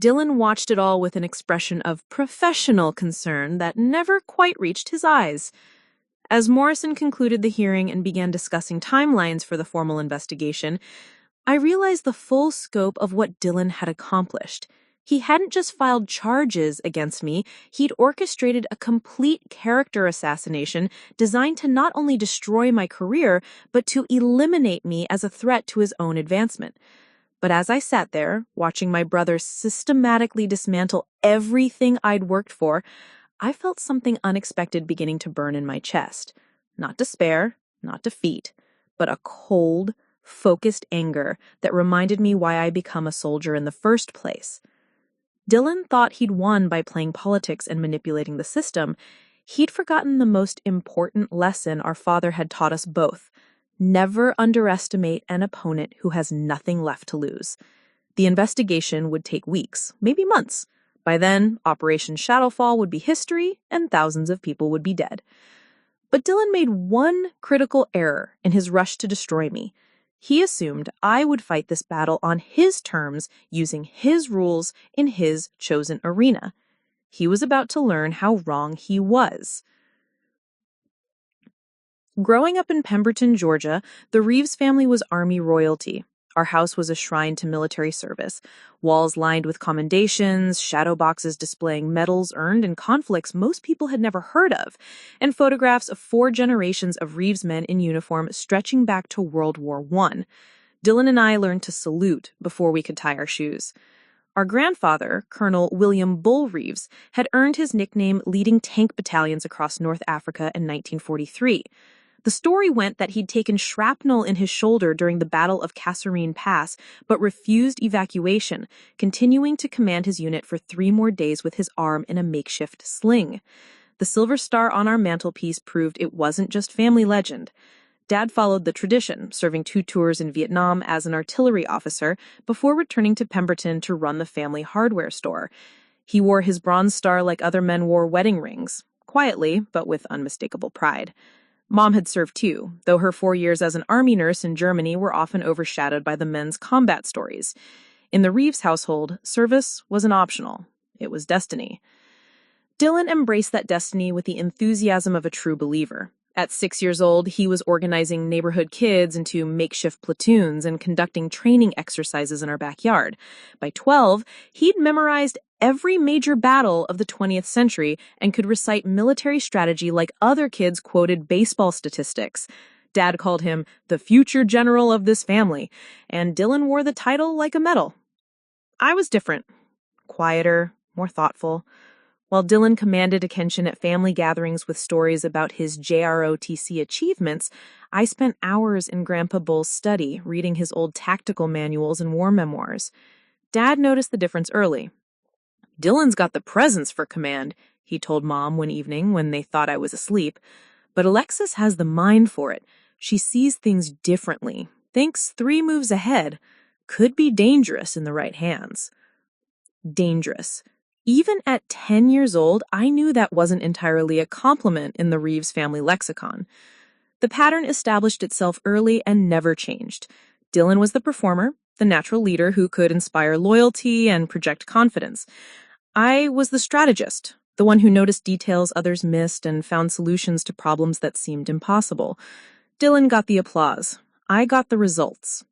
Dylan watched it all with an expression of professional concern that never quite reached his eyes. As Morrison concluded the hearing and began discussing timelines for the formal investigation, I realized the full scope of what Dylan had accomplished. He hadn't just filed charges against me, he'd orchestrated a complete character assassination designed to not only destroy my career, but to eliminate me as a threat to his own advancement. But as I sat there, watching my brother systematically dismantle everything I'd worked for, I felt something unexpected beginning to burn in my chest. Not despair, not defeat, but a cold, focused anger that reminded me why I become a soldier in the first place. Dylan thought he'd won by playing politics and manipulating the system. He'd forgotten the most important lesson our father had taught us both. Never underestimate an opponent who has nothing left to lose. The investigation would take weeks, maybe months. By then, Operation Shadowfall would be history and thousands of people would be dead. But Dylan made one critical error in his rush to destroy me. He assumed I would fight this battle on his terms, using his rules in his chosen arena. He was about to learn how wrong he was. Growing up in Pemberton, Georgia, the Reeves family was Army royalty. Our house was a shrine to military service, walls lined with commendations, shadow boxes displaying medals earned in conflicts most people had never heard of, and photographs of 4 generations of Reeves men in uniform stretching back to World War I. Dylan and I learned to salute before we could tie our shoes. Our grandfather, Colonel William Bull Reeves, had earned his nickname leading tank battalions across North Africa in 1943. The story went that he'd taken shrapnel in his shoulder during the Battle of Kasserine Pass, but refused evacuation, continuing to command his unit for 3 more days with his arm in a makeshift sling. The silver star on our mantelpiece proved it wasn't just family legend. Dad followed the tradition, serving 2 tours in Vietnam as an artillery officer before returning to Pemberton to run the family hardware store. He wore his Bronze Star like other men wore wedding rings, quietly, but with unmistakable pride. Mom had served too, though her 4 years as an army nurse in Germany were often overshadowed by the men's combat stories. In the Reeves household, service wasn't optional. It was destiny. Dylan embraced that destiny with the enthusiasm of a true believer. At 6 years old, he was organizing neighborhood kids into makeshift platoons and conducting training exercises in our backyard. By 12, he'd memorized every major battle of the 20th century and could recite military strategy like other kids quoted baseball statistics. Dad called him the future general of this family, and Dylan wore the title like a medal. I was different, quieter, more thoughtful. While Dylan commanded attention at family gatherings with stories about his JROTC achievements, I spent hours in Grandpa Bull's study reading his old tactical manuals and war memoirs. Dad noticed the difference early. "Dylan's got the presence for command," he told Mom one evening when they thought I was asleep. "But Alexis has the mind for it. She sees things differently, thinks 3 moves ahead, could be dangerous in the right hands." Dangerous. Even at 10 years old, I knew that wasn't entirely a compliment in the Reeves family lexicon. The pattern established itself early and never changed. Dylan was the performer, the natural leader who could inspire loyalty and project confidence. I was the strategist, the one who noticed details others missed and found solutions to problems that seemed impossible. Dylan got the applause. I got the results.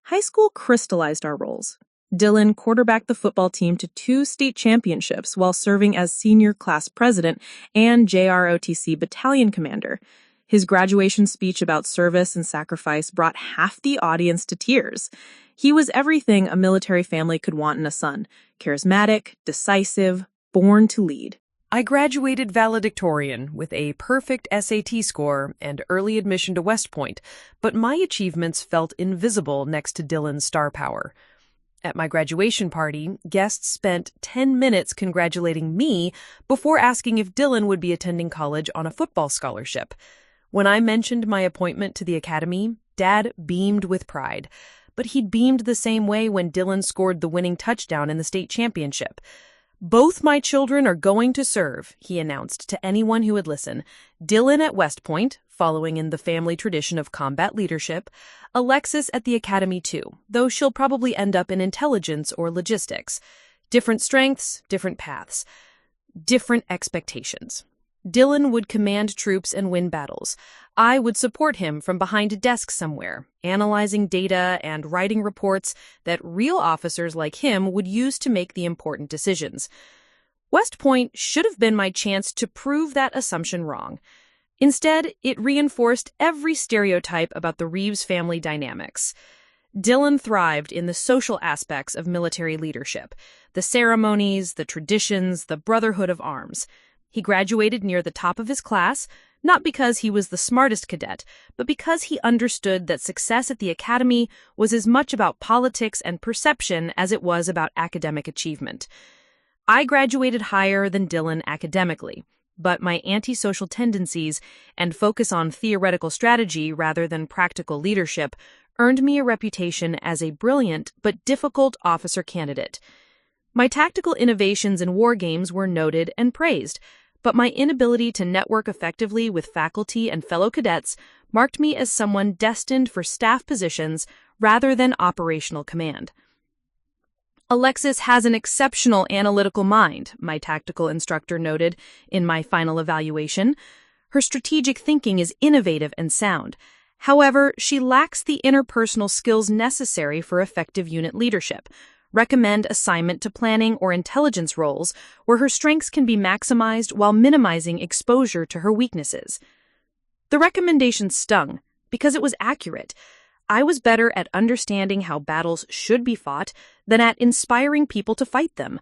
High school crystallized our roles. Dylan quarterbacked the football team to 2 state championships while serving as senior class president and JROTC battalion commander. His graduation speech about service and sacrifice brought half the audience to tears. He was everything a military family could want in a son: charismatic, decisive, born to lead. I graduated valedictorian with a perfect SAT score and early admission to West Point, but my achievements felt invisible next to Dylan's star power. At my graduation party, guests spent 10 minutes congratulating me before asking if Dylan would be attending college on a football scholarship. When I mentioned my appointment to the academy, Dad beamed with pride. But he'd beamed the same way when Dylan scored the winning touchdown in the state championship. "Both my children are going to serve," he announced to anyone who would listen. "Dylan at West Point, following in the family tradition of combat leadership. Alexis at the academy too, though she'll probably end up in intelligence or logistics. Different strengths, different paths, different expectations. Dylan would command troops and win battles. I would support him from behind a desk somewhere, analyzing data and writing reports that real officers like him would use to make the important decisions. West Point should have been my chance to prove that assumption wrong. Instead, it reinforced every stereotype about the Reeves family dynamics. Dylan thrived in the social aspects of military leadership, the ceremonies, the traditions, the brotherhood of arms. He graduated near the top of his class, not because he was the smartest cadet, but because he understood that success at the academy was as much about politics and perception as it was about academic achievement. I graduated higher than Dylan academically, but my antisocial tendencies and focus on theoretical strategy rather than practical leadership earned me a reputation as a brilliant but difficult officer candidate. My tactical innovations in war games were noted and praised, but my inability to network effectively with faculty and fellow cadets marked me as someone destined for staff positions rather than operational command. "Alexis has an exceptional analytical mind," my tactical instructor noted in my final evaluation. "Her strategic thinking is innovative and sound. However, she lacks the interpersonal skills necessary for effective unit leadership. Recommend assignment to planning or intelligence roles where her strengths can be maximized while minimizing exposure to her weaknesses." The recommendation stung because it was accurate. I was better at understanding how battles should be fought than at inspiring people to fight them.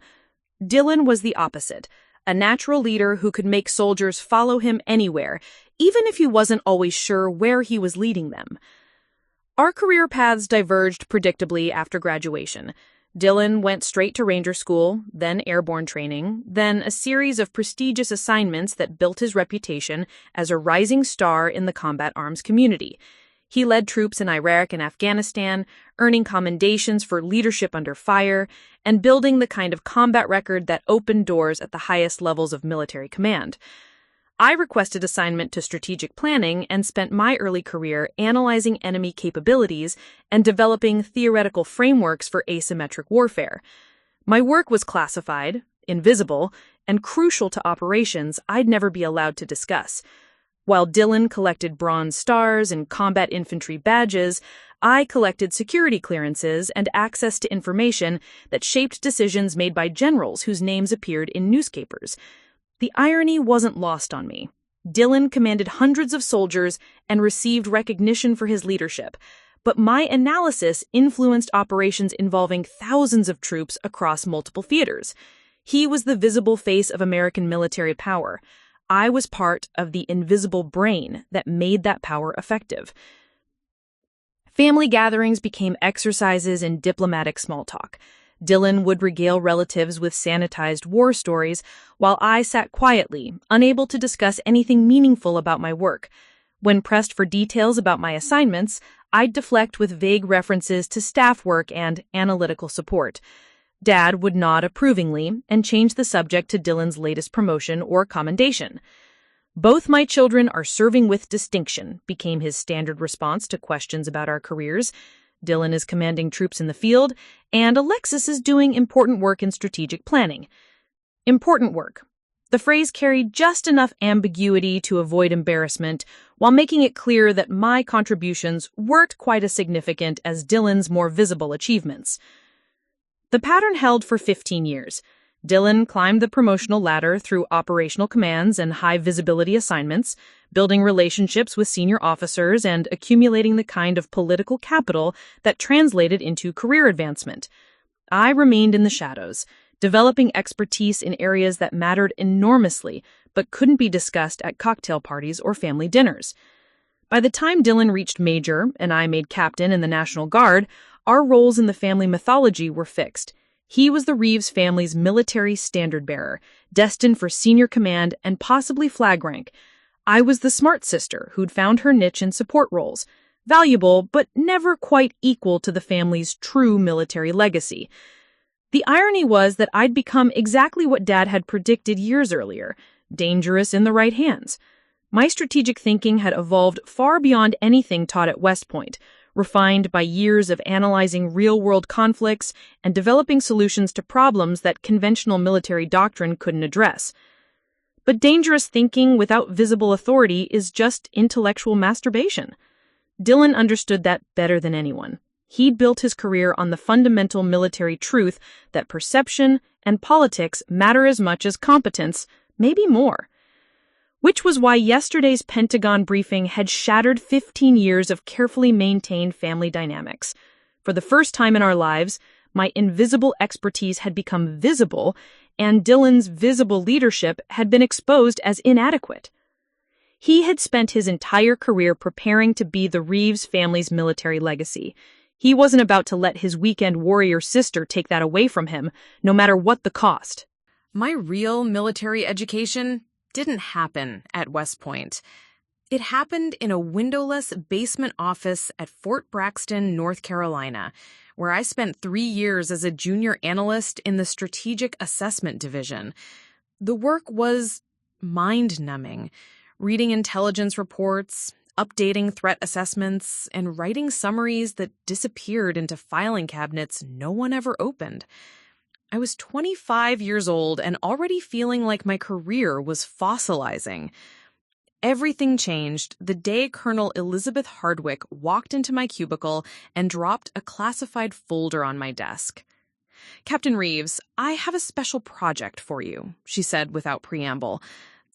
Dylan was the opposite, a natural leader who could make soldiers follow him anywhere, even if he wasn't always sure where he was leading them. Our career paths diverged predictably after graduation. Dylan went straight to Ranger School, then airborne training, then a series of prestigious assignments that built his reputation as a rising star in the combat arms community. He led troops in Iraq and Afghanistan, earning commendations for leadership under fire, and building the kind of combat record that opened doors at the highest levels of military command. I requested assignment to strategic planning and spent my early career analyzing enemy capabilities and developing theoretical frameworks for asymmetric warfare. My work was classified, invisible, and crucial to operations I'd never be allowed to discuss. While Dylan collected bronze stars and combat infantry badges, I collected security clearances and access to information that shaped decisions made by generals whose names appeared in newspapers. The irony wasn't lost on me. Dylan commanded hundreds of soldiers and received recognition for his leadership, but my analysis influenced operations involving thousands of troops across multiple theaters. He was the visible face of American military power. I was part of the invisible brain that made that power effective. Family gatherings became exercises in diplomatic small talk. Dylan would regale relatives with sanitized war stories, while I sat quietly, unable to discuss anything meaningful about my work. When pressed for details about my assignments, I'd deflect with vague references to staff work and analytical support. Dad would nod approvingly and change the subject to Dylan's latest promotion or commendation. "Both my children are serving with distinction," became his standard response to questions about our careers. Dylan is commanding troops in the field, and Alexis is doing important work in strategic planning. Important work. The phrase carried just enough ambiguity to avoid embarrassment, while making it clear that my contributions weren't quite as significant as Dylan's more visible achievements. The pattern held for 15 years. Dylan climbed the promotional ladder through operational commands and high-visibility assignments, building relationships with senior officers and accumulating the kind of political capital that translated into career advancement. I remained in the shadows, developing expertise in areas that mattered enormously but couldn't be discussed at cocktail parties or family dinners. By the time Dylan reached major and I made captain in the National Guard, our roles in the family mythology were fixed. He was the Reeves family's military standard-bearer, destined for senior command and possibly flag rank. I was the smart sister who'd found her niche in support roles, valuable but never quite equal to the family's true military legacy. The irony was that I'd become exactly what Dad had predicted years earlier, dangerous in the right hands. My strategic thinking had evolved far beyond anything taught at West Point, refined by years of analyzing real-world conflicts and developing solutions to problems that conventional military doctrine couldn't address. But dangerous thinking without visible authority is just intellectual masturbation. Dylan understood that better than anyone. He'd built his career on the fundamental military truth that perception and politics matter as much as competence, maybe more. Which was why yesterday's Pentagon briefing had shattered 15 years of carefully maintained family dynamics. For the first time in our lives, my invisible expertise had become visible, and Dylan's visible leadership had been exposed as inadequate. He had spent his entire career preparing to be the Reeves family's military legacy. He wasn't about to let his weekend warrior sister take that away from him, no matter what the cost. My real military education didn't happen at West Point. It happened in a windowless basement office at Fort Braxton, North Carolina, where I spent 3 years as a junior analyst in the Strategic Assessment Division. The work was mind-numbing, reading intelligence reports, updating threat assessments, and writing summaries that disappeared into filing cabinets no one ever opened. I was 25 years old and already feeling like my career was fossilizing. Everything changed the day Colonel Elizabeth Hardwick walked into my cubicle and dropped a classified folder on my desk. "Captain Reeves, I have a special project for you," she said without preamble.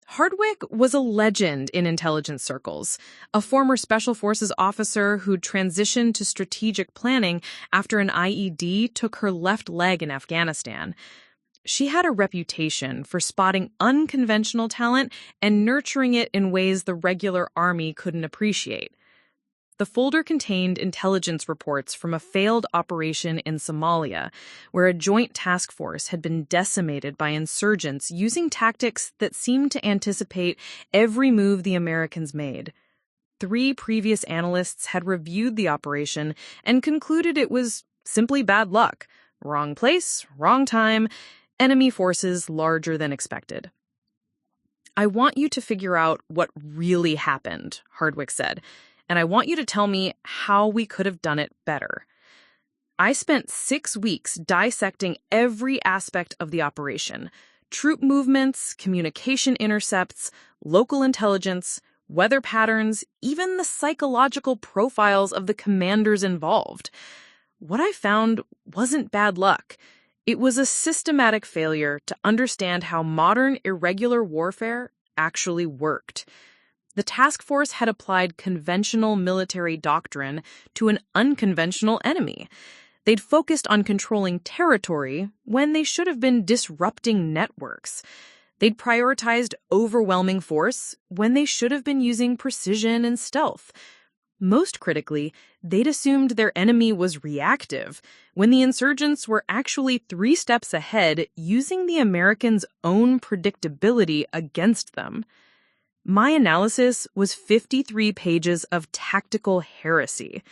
Hardwick was a legend in intelligence circles, a former Special Forces officer who'd transitioned to strategic planning after an IED took her left leg in Afghanistan. She had a reputation for spotting unconventional talent and nurturing it in ways the regular army couldn't appreciate. The folder contained intelligence reports from a failed operation in Somalia, where a joint task force had been decimated by insurgents using tactics that seemed to anticipate every move the Americans made. 3 previous analysts had reviewed the operation and concluded it was simply bad luck. Wrong place, wrong time, enemy forces larger than expected. "I want you to figure out what really happened," Hardwick said. "And I want you to tell me how we could have done it better." I spent 6 weeks dissecting every aspect of the operation: troop movements, communication intercepts, local intelligence, weather patterns, even the psychological profiles of the commanders involved. What I found wasn't bad luck. It was a systematic failure to understand how modern irregular warfare actually worked. The task force had applied conventional military doctrine to an unconventional enemy. They'd focused on controlling territory when they should have been disrupting networks. They'd prioritized overwhelming force when they should have been using precision and stealth. Most critically, they'd assumed their enemy was reactive, when the insurgents were actually 3 steps ahead, using the Americans' own predictability against them. My analysis was 53 pages of tactical heresy.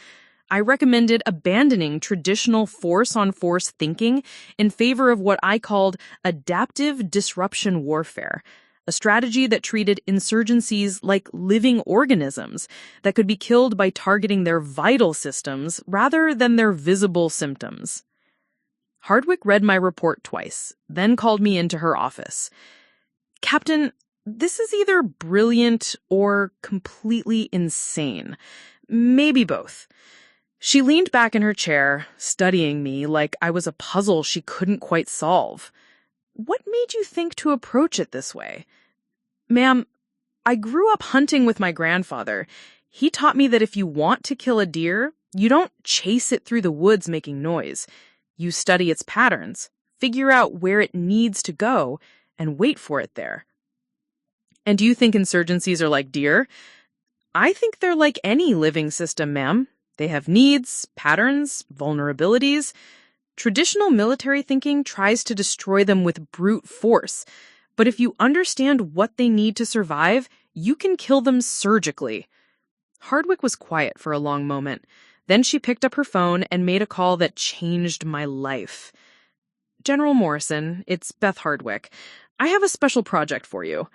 I recommended abandoning traditional force-on-force thinking in favor of what I called adaptive disruption warfare, a strategy that treated insurgencies like living organisms that could be killed by targeting their vital systems rather than their visible symptoms. Hardwick read my report twice, then called me into her office. "Captain, this is either brilliant or completely insane. Maybe both." She leaned back in her chair, studying me like I was a puzzle she couldn't quite solve. "What made you think to approach it this way?" "Ma'am, I grew up hunting with my grandfather. He taught me that if you want to kill a deer, you don't chase it through the woods making noise. You study its patterns, figure out where it needs to go, and wait for it there." "And do you think insurgencies are like deer?" "I think they're like any living system, ma'am. They have needs, patterns, vulnerabilities. Traditional military thinking tries to destroy them with brute force, but if you understand what they need to survive, you can kill them surgically." Hardwick was quiet for a long moment. Then she picked up her phone and made a call that changed my life. "General Morrison, it's Beth Hardwick. I have a special project for you,"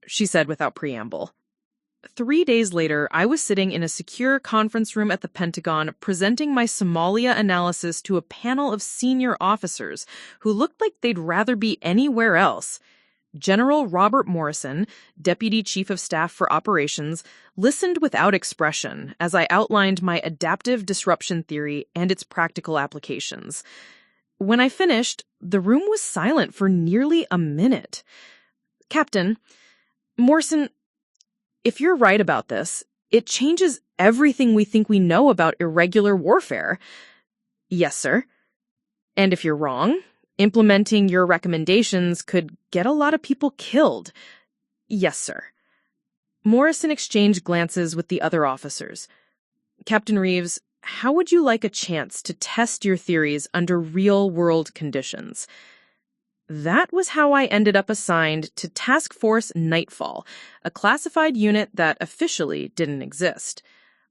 she said without preamble. 3 days later, I was sitting in a secure conference room at the Pentagon presenting my Somalia analysis to a panel of senior officers who looked like they'd rather be anywhere else. General Robert Morrison, Deputy Chief of Staff for Operations, listened without expression as I outlined my adaptive disruption theory and its practical applications. When I finished, the room was silent for nearly a minute. "Captain, Morrison, if you're right about this, it changes everything we think we know about irregular warfare." "Yes, sir." "And if you're wrong, implementing your recommendations could get a lot of people killed." "Yes, sir." Morrison exchanged glances with the other officers. "Captain Reeves, how would you like a chance to test your theories under real-world conditions?" That was how I ended up assigned to Task Force Nightfall, a classified unit that officially didn't exist.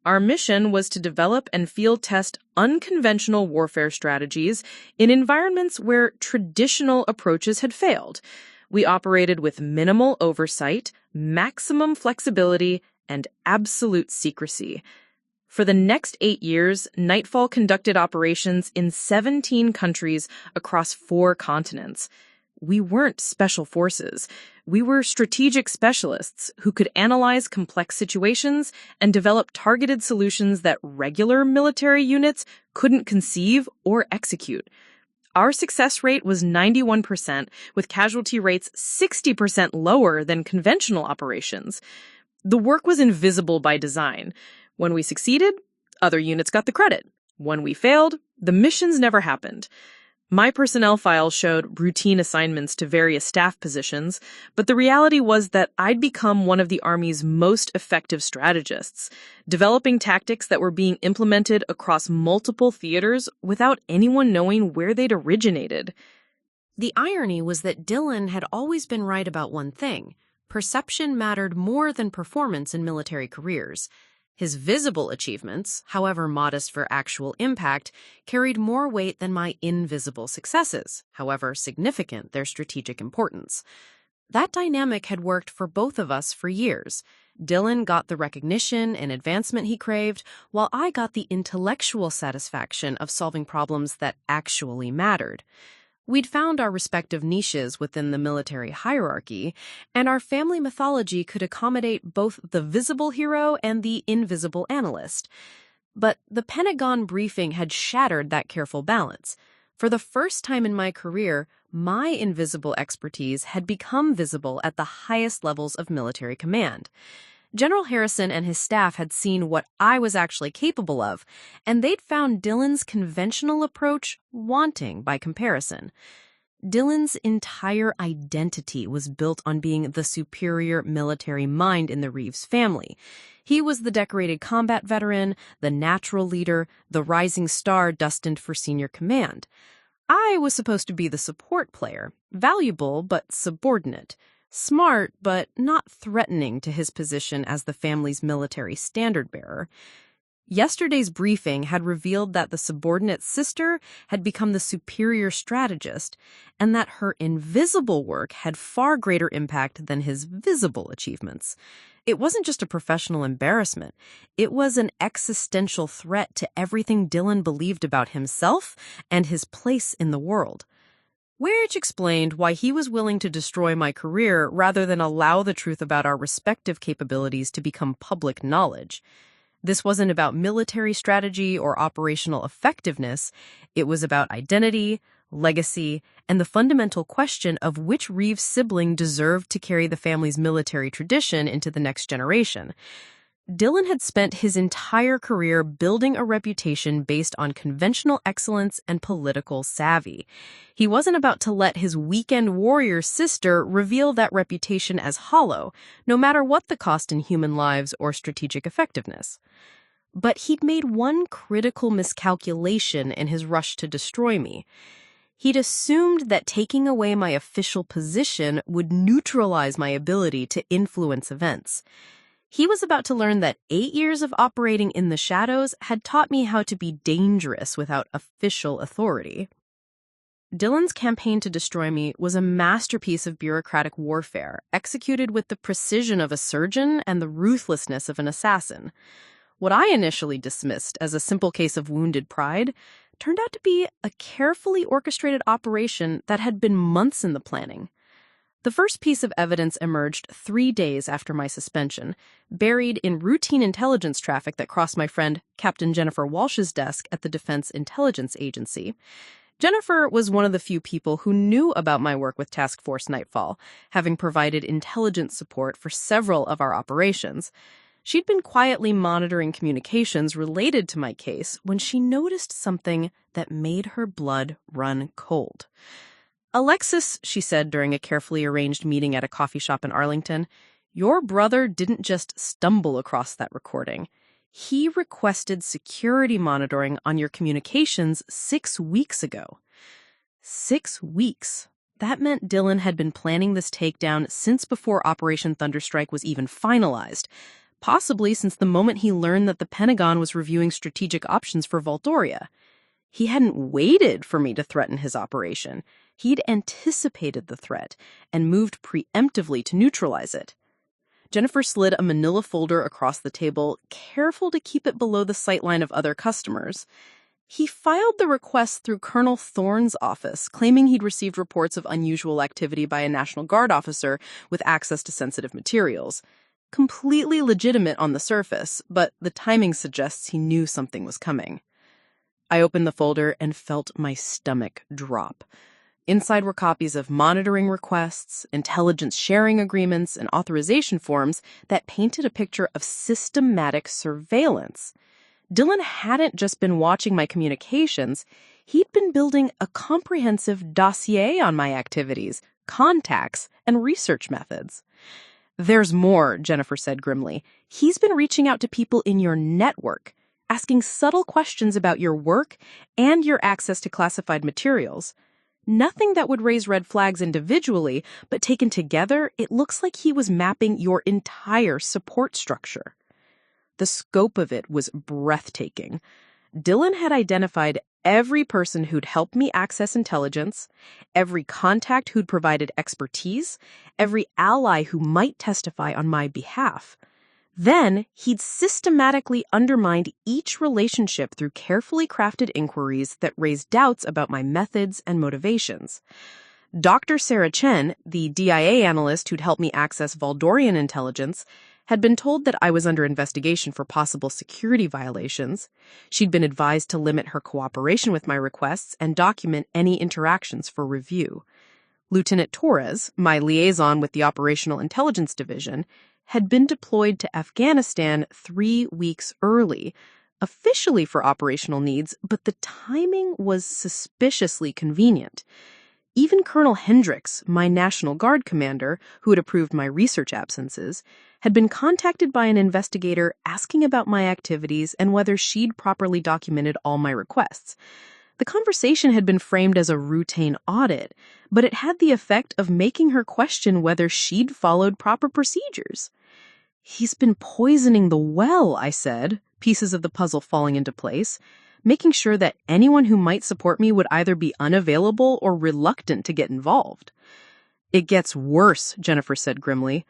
Our mission was to develop and field test unconventional warfare strategies in environments where traditional approaches had failed. We operated with minimal oversight, maximum flexibility, and absolute secrecy. For the next 8 years, Nightfall conducted operations in 17 countries across 4 continents. We weren't special forces. We were strategic specialists who could analyze complex situations and develop targeted solutions that regular military units couldn't conceive or execute. Our success rate was 91%, with casualty rates 60% lower than conventional operations. The work was invisible by design. When we succeeded, other units got the credit. When we failed, the missions never happened. My personnel file showed routine assignments to various staff positions, but the reality was that I'd become one of the Army's most effective strategists, developing tactics that were being implemented across multiple theaters without anyone knowing where they'd originated. The irony was that Dillon had always been right about one thing: perception mattered more than performance in military careers. His visible achievements, however modest for actual impact, carried more weight than my invisible successes, however significant their strategic importance. That dynamic had worked for both of us for years. Dillon got the recognition and advancement he craved, while I got the intellectual satisfaction of solving problems that actually mattered. We'd found our respective niches within the military hierarchy, and our family mythology could accommodate both the visible hero and the invisible analyst. But the Pentagon briefing had shattered that careful balance. For the first time in my career, my invisible expertise had become visible at the highest levels of military command. General Harrison and his staff had seen what I was actually capable of, and they'd found Dillon's conventional approach wanting by comparison. Dillon's entire identity was built on being the superior military mind in the Reeves family. He was the decorated combat veteran, the natural leader, the rising star destined for senior command. I was supposed to be the support player, valuable but subordinate, smart but not threatening to his position as the family's military standard-bearer. Yesterday's briefing had revealed that the subordinate sister had become the superior strategist, and that her invisible work had far greater impact than his visible achievements. It wasn't just a professional embarrassment. It was an existential threat to everything Dillon believed about himself and his place in the world. Which explained why he was willing to destroy my career rather than allow the truth about our respective capabilities to become public knowledge. This wasn't about military strategy or operational effectiveness. It was about identity, legacy, and the fundamental question of which Reeves sibling deserved to carry the family's military tradition into the next generation. Dillon had spent his entire career building a reputation based on conventional excellence and political savvy. He wasn't about to let his weekend warrior sister reveal that reputation as hollow, no matter what the cost in human lives or strategic effectiveness. But he'd made one critical miscalculation in his rush to destroy me. He'd assumed that taking away my official position would neutralize my ability to influence events. He was about to learn that 8 years of operating in the shadows had taught me how to be dangerous without official authority. Dillon's campaign to destroy me was a masterpiece of bureaucratic warfare, executed with the precision of a surgeon and the ruthlessness of an assassin. What I initially dismissed as a simple case of wounded pride turned out to be a carefully orchestrated operation that had been months in the planning. The first piece of evidence emerged 3 days after my suspension, buried in routine intelligence traffic that crossed my friend Captain Jennifer Walsh's desk at the Defense Intelligence Agency. Jennifer was one of the few people who knew about my work with Task Force Nightfall, having provided intelligence support for several of our operations. She'd been quietly monitoring communications related to my case when she noticed something that made her blood run cold. "Alexis," she said during a carefully arranged meeting at a coffee shop in Arlington, "your brother didn't just stumble across that recording. He requested security monitoring on your communications 6 weeks ago." 6 weeks. That meant Dillon had been planning this takedown since before Operation Thunderstrike was even finalized, possibly since the moment he learned that the Pentagon was reviewing strategic options for Valdoria. He hadn't waited for me to threaten his operation. He'd anticipated the threat and moved preemptively to neutralize it. Jennifer slid a manila folder across the table, careful to keep it below the sightline of other customers. He filed the request through Colonel Thorne's office, claiming he'd received reports of unusual activity by a National Guard officer with access to sensitive materials. Completely legitimate on the surface, but the timing suggests he knew something was coming. I opened the folder and felt my stomach drop. Inside were copies of monitoring requests, intelligence sharing agreements, and authorization forms that painted a picture of systematic surveillance. Dillon hadn't just been watching my communications, he'd been building a comprehensive dossier on my activities, contacts, and research methods. "There's more," Jennifer said grimly. "He's been reaching out to people in your network, asking subtle questions about your work and your access to classified materials. Nothing that would raise red flags individually, but taken together, it looks like he was mapping your entire support structure." The scope of it was breathtaking. Dillon had identified every person who'd helped me access intelligence, every contact who'd provided expertise, every ally who might testify on my behalf. Then, he'd systematically undermined each relationship through carefully crafted inquiries that raised doubts about my methods and motivations. Dr. Sarah Chen, the DIA analyst who'd helped me access Valdorian intelligence, had been told that I was under investigation for possible security violations. She'd been advised to limit her cooperation with my requests and document any interactions for review. Lieutenant Torres, my liaison with the Operational Intelligence Division, had been deployed to Afghanistan 3 weeks early, officially for operational needs, but the timing was suspiciously convenient. Even Colonel Hendricks, my National Guard commander, who had approved my research absences, had been contacted by an investigator asking about my activities and whether she'd properly documented all my requests. The conversation had been framed as a routine audit, but it had the effect of making her question whether she'd followed proper procedures. "He's been poisoning the well," I said, pieces of the puzzle falling into place, making sure that anyone who might support me would either be unavailable or reluctant to get involved. "It gets worse," Jennifer said grimly.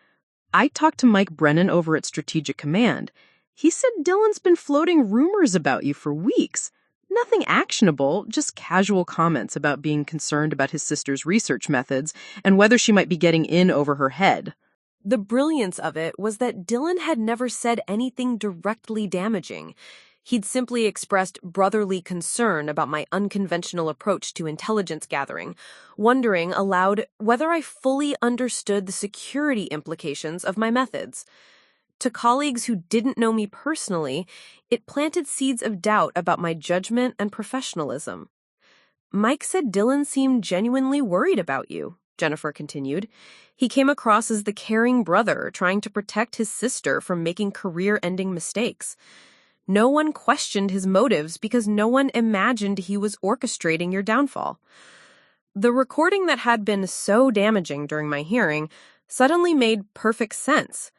"I talked to Mike Brennan over at Strategic Command. He said Dylan's been floating rumors about you for weeks. Nothing actionable, just casual comments about being concerned about his sister's research methods and whether she might be getting in over her head." The brilliance of it was that Dylan had never said anything directly damaging. He'd simply expressed brotherly concern about my unconventional approach to intelligence gathering, wondering aloud whether I fully understood the security implications of my methods. To colleagues who didn't know me personally, it planted seeds of doubt about my judgment and professionalism. "Mike said Dylan seemed genuinely worried about you," Jennifer continued. "He came across as the caring brother trying to protect his sister from making career-ending mistakes. No one questioned his motives because no one imagined he was orchestrating your downfall." The recording that had been so damaging during my hearing suddenly made perfect sense.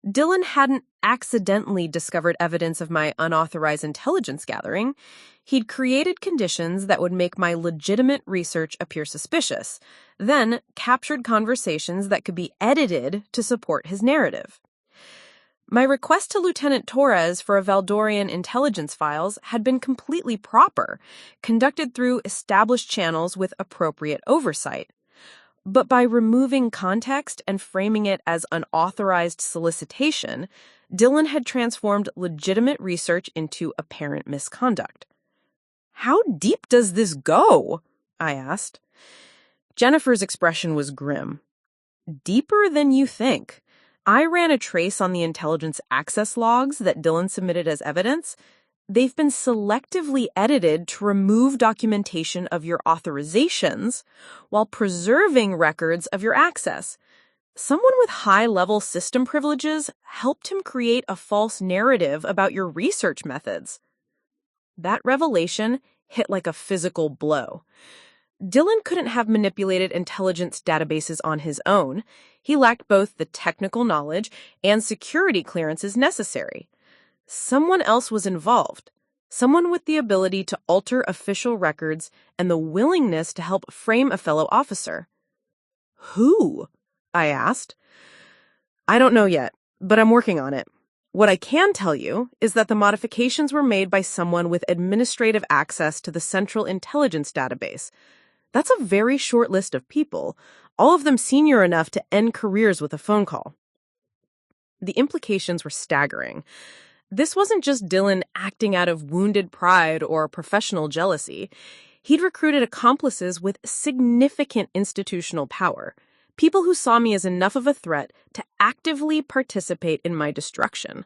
Dylan hadn't accidentally discovered evidence of my unauthorized intelligence gathering. He'd created conditions that would make my legitimate research appear suspicious, then captured conversations that could be edited to support his narrative. My request to Lieutenant Torres for a Valdorian intelligence files had been completely proper, conducted through established channels with appropriate oversight. But by removing context and framing it as unauthorized solicitation, Dylan had transformed legitimate research into apparent misconduct. "How deep does this go?" I asked. Jennifer's expression was grim. "Deeper than you think. I ran a trace on the intelligence access logs that Dylan submitted as evidence. They've been selectively edited to remove documentation of your authorizations while preserving records of your access. Someone with high-level system privileges helped him create a false narrative about your research methods." That revelation hit like a physical blow. Dylan couldn't have manipulated intelligence databases on his own. He lacked both the technical knowledge and security clearances necessary. Someone else was involved. Someone with the ability to alter official records and the willingness to help frame a fellow officer. "Who?" I asked. "I don't know yet, but I'm working on it. What I can tell you is that the modifications were made by someone with administrative access to the Central Intelligence Database. That's a very short list of people, all of them senior enough to end careers with a phone call." The implications were staggering. This wasn't just Dylan acting out of wounded pride or professional jealousy. He'd recruited accomplices with significant institutional power, people who saw me as enough of a threat to actively participate in my destruction.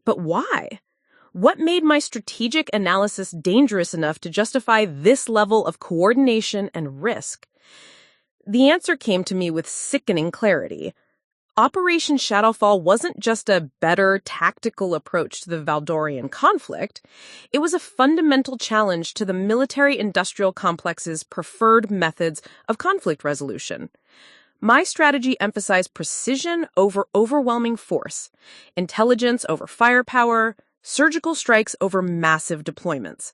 But why? What made my strategic analysis dangerous enough to justify this level of coordination and risk? The answer came to me with sickening clarity. Operation Shadowfall wasn't just a better tactical approach to the Valdorian conflict. It was a fundamental challenge to the military-industrial complex's preferred methods of conflict resolution. My strategy emphasized precision over overwhelming force, intelligence over firepower, surgical strikes over massive deployments.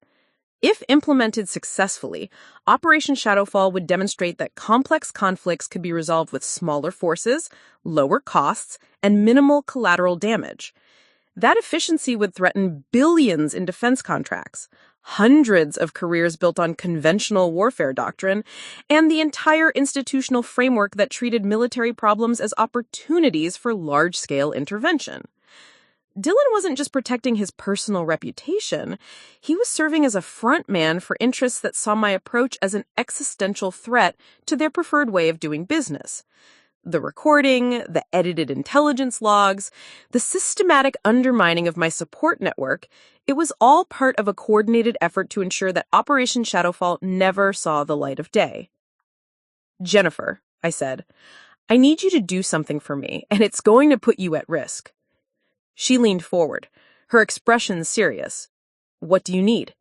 If implemented successfully, Operation Shadowfall would demonstrate that complex conflicts could be resolved with smaller forces, lower costs, and minimal collateral damage. That efficiency would threaten billions in defense contracts, hundreds of careers built on conventional warfare doctrine, and the entire institutional framework that treated military problems as opportunities for large-scale intervention. Dillon wasn't just protecting his personal reputation, he was serving as a frontman for interests that saw my approach as an existential threat to their preferred way of doing business. The recording, the edited intelligence logs, the systematic undermining of my support network, it was all part of a coordinated effort to ensure that Operation Shadowfall never saw the light of day. "Jennifer," I said, "I need you to do something for me, and it's going to put you at risk." She leaned forward, her expression serious. "What do you need?"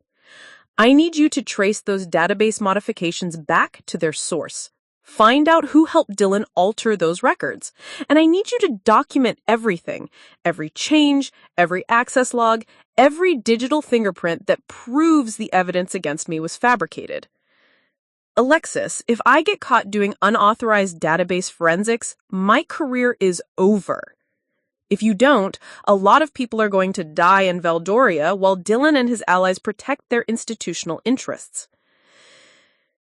"I need you to trace those database modifications back to their source. Find out who helped Dillon alter those records. And I need you to document everything, every change, every access log, every digital fingerprint that proves the evidence against me was fabricated." "Alexis, if I get caught doing unauthorized database forensics, my career is over. If you don't, a lot of people are going to die in Valdoria while Dillon and his allies protect their institutional interests."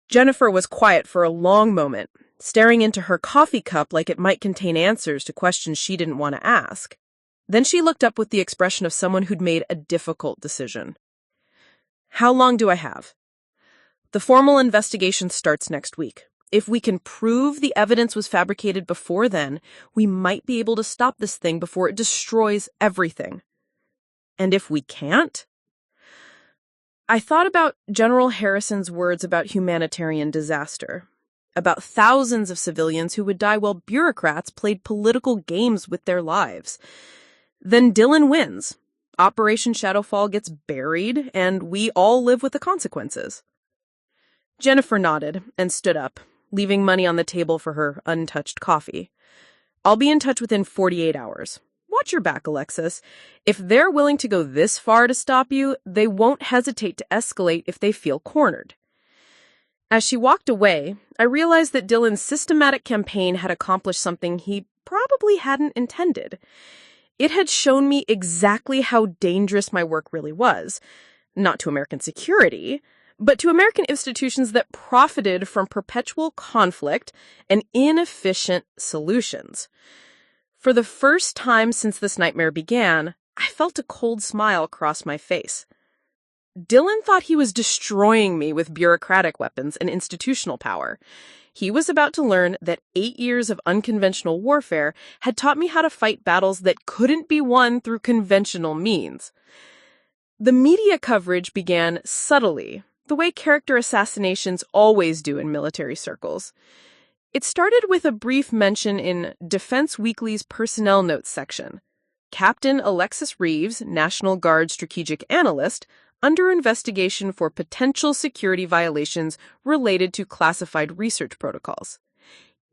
Jennifer was quiet for a long moment, staring into her coffee cup like it might contain answers to questions she didn't want to ask. Then she looked up with the expression of someone who'd made a difficult decision. "How long do I have?" "The formal investigation starts next week. If we can prove the evidence was fabricated before then, we might be able to stop this thing before it destroys everything." "And if we can't?" I thought about General Harrison's words about humanitarian disaster, about thousands of civilians who would die while bureaucrats played political games with their lives. Then Dillon wins. Operation Shadowfall gets buried, and we all live with the consequences. Jennifer nodded and stood up, leaving money on the table for her untouched coffee. "I'll be in touch within 48 hours. Watch your back, Alexis. If they're willing to go this far to stop you, they won't hesitate to escalate if they feel cornered." As she walked away, I realized that Dillon's systematic campaign had accomplished something he probably hadn't intended. It had shown me exactly how dangerous my work really was, not to American security, but to American institutions that profited from perpetual conflict and inefficient solutions. For the first time since this nightmare began, I felt a cold smile cross my face. Dillon thought he was destroying me with bureaucratic weapons and institutional power. He was about to learn that 8 years of unconventional warfare had taught me how to fight battles that couldn't be won through conventional means. The media coverage began subtly, the way character assassinations always do in military circles. It started with a brief mention in Defense Weekly's personnel notes section. Captain Alexis Reeves, National Guard strategic analyst, under investigation for potential security violations related to classified research protocols.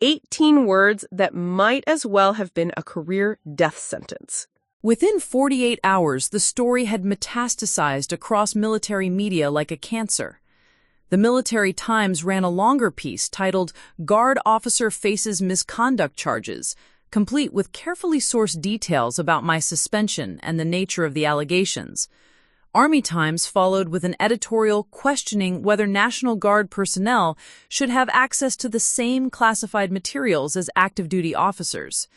18 words that might as well have been a career death sentence. Within 48 hours, the story had metastasized across military media like a cancer. The Military Times ran a longer piece titled "Guard Officer Faces Misconduct Charges," complete with carefully sourced details about my suspension and the nature of the allegations. Army Times followed with an editorial questioning whether National Guard personnel should have access to the same classified materials as active duty officers.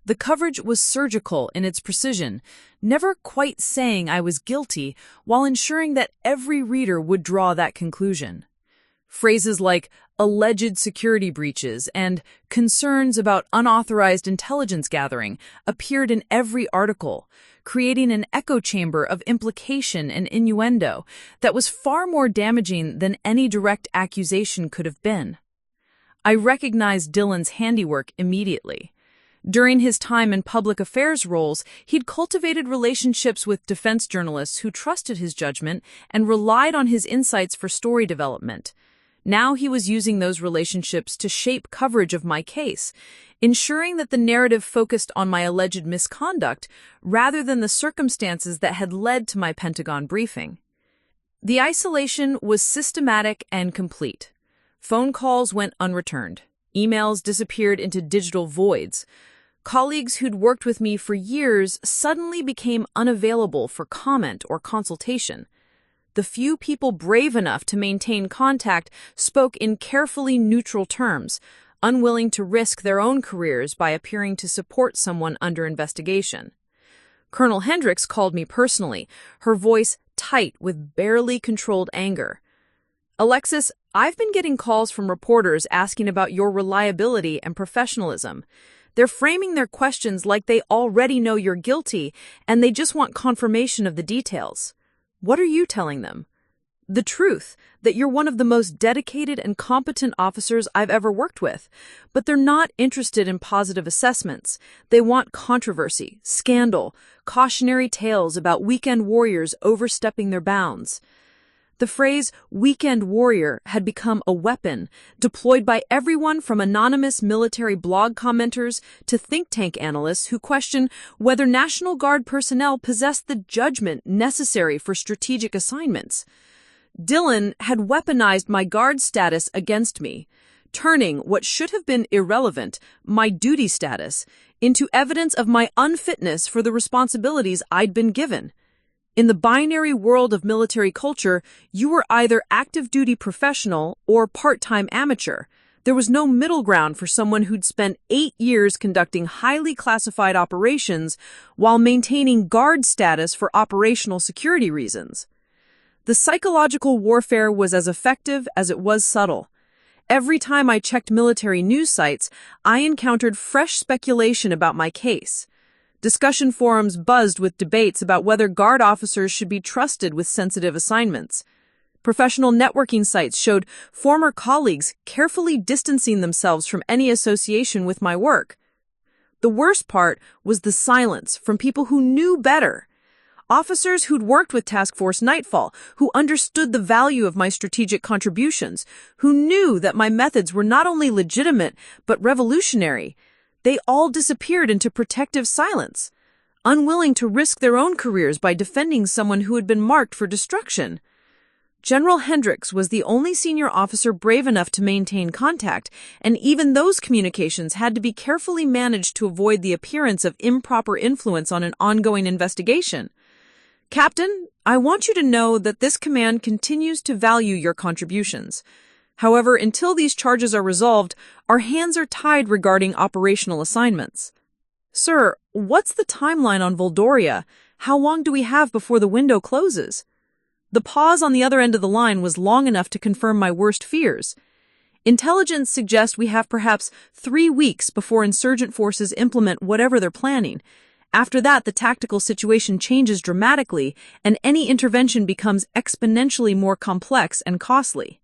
The coverage was surgical in its precision, never quite saying I was guilty while ensuring that every reader would draw that conclusion. Phrases like alleged security breaches and concerns about unauthorized intelligence gathering appeared in every article, creating an echo chamber of implication and innuendo that was far more damaging than any direct accusation could have been. I recognized Dillon's handiwork immediately. During his time in public affairs roles, he'd cultivated relationships with defense journalists who trusted his judgment and relied on his insights for story development. Now he was using those relationships to shape coverage of my case, ensuring that the narrative focused on my alleged misconduct rather than the circumstances that had led to my Pentagon briefing. The isolation was systematic and complete. Phone calls went unreturned. Emails disappeared into digital voids. Colleagues who'd worked with me for years suddenly became unavailable for comment or consultation. The few people brave enough to maintain contact spoke in carefully neutral terms, unwilling to risk their own careers by appearing to support someone under investigation. Colonel Hendricks called me personally, her voice tight with barely controlled anger. "Alexis, I've been getting calls from reporters asking about your reliability and professionalism. They're framing their questions like they already know you're guilty, and they just want confirmation of the details. What are you telling them?" "The truth, that you're one of the most dedicated and competent officers I've ever worked with. But they're not interested in positive assessments. They want controversy, scandal, cautionary tales about weekend warriors overstepping their bounds." The phrase weekend warrior had become a weapon deployed by everyone from anonymous military blog commenters to think tank analysts who question whether National Guard personnel possessed the judgment necessary for strategic assignments. Dylan had weaponized my guard status against me, turning what should have been irrelevant, my duty status, into evidence of my unfitness for the responsibilities I'd been given. In the binary world of military culture, you were either active-duty professional or part-time amateur. There was no middle ground for someone who'd spent 8 years conducting highly classified operations while maintaining guard status for operational security reasons. The psychological warfare was as effective as it was subtle. Every time I checked military news sites, I encountered fresh speculation about my case. Discussion forums buzzed with debates about whether Guard officers should be trusted with sensitive assignments. Professional networking sites showed former colleagues carefully distancing themselves from any association with my work. The worst part was the silence from people who knew better. Officers who'd worked with Task Force Nightfall, who understood the value of my strategic contributions, who knew that my methods were not only legitimate but revolutionary. They all disappeared into protective silence, unwilling to risk their own careers by defending someone who had been marked for destruction. General Hendricks was the only senior officer brave enough to maintain contact, and even those communications had to be carefully managed to avoid the appearance of improper influence on an ongoing investigation. "Captain, I want you to know that this command continues to value your contributions. However, until these charges are resolved, our hands are tied regarding operational assignments." "Sir, what's the timeline on Voldoria? How long do we have before the window closes?" The pause on the other end of the line was long enough to confirm my worst fears. "Intelligence suggests we have perhaps 3 weeks before insurgent forces implement whatever they're planning. After that, the tactical situation changes dramatically, and any intervention becomes exponentially more complex and costly."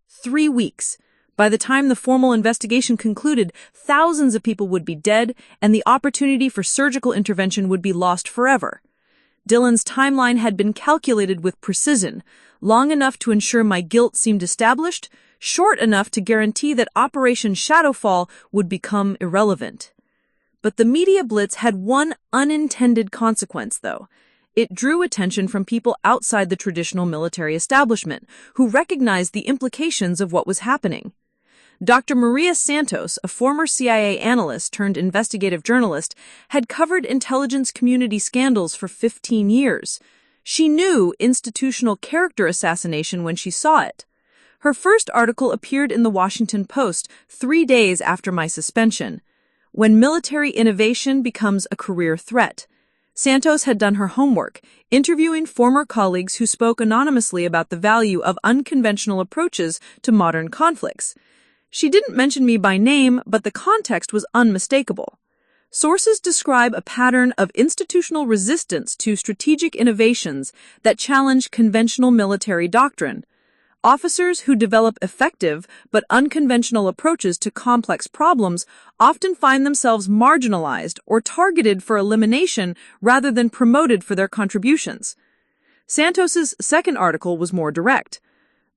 3 weeks. By the time the formal investigation concluded, thousands of people would be dead, and the opportunity for surgical intervention would be lost forever. Dylan's timeline had been calculated with precision, long enough to ensure my guilt seemed established, short enough to guarantee that Operation Shadowfall would become irrelevant. But the media blitz had one unintended consequence, though. It drew attention from people outside the traditional military establishment, who recognized the implications of what was happening. Dr. Maria Santos, a former CIA analyst turned investigative journalist, had covered intelligence community scandals for 15 years. She knew institutional character assassination when she saw it. Her first article appeared in the Washington Post 3 days after my suspension. "When military innovation becomes a career threat." Santos had done her homework, interviewing former colleagues who spoke anonymously about the value of unconventional approaches to modern conflicts. She didn't mention me by name, but the context was unmistakable. Sources describe a pattern of institutional resistance to strategic innovations that challenge conventional military doctrine. Officers who develop effective but unconventional approaches to complex problems often find themselves marginalized or targeted for elimination rather than promoted for their contributions. Santos's second article was more direct.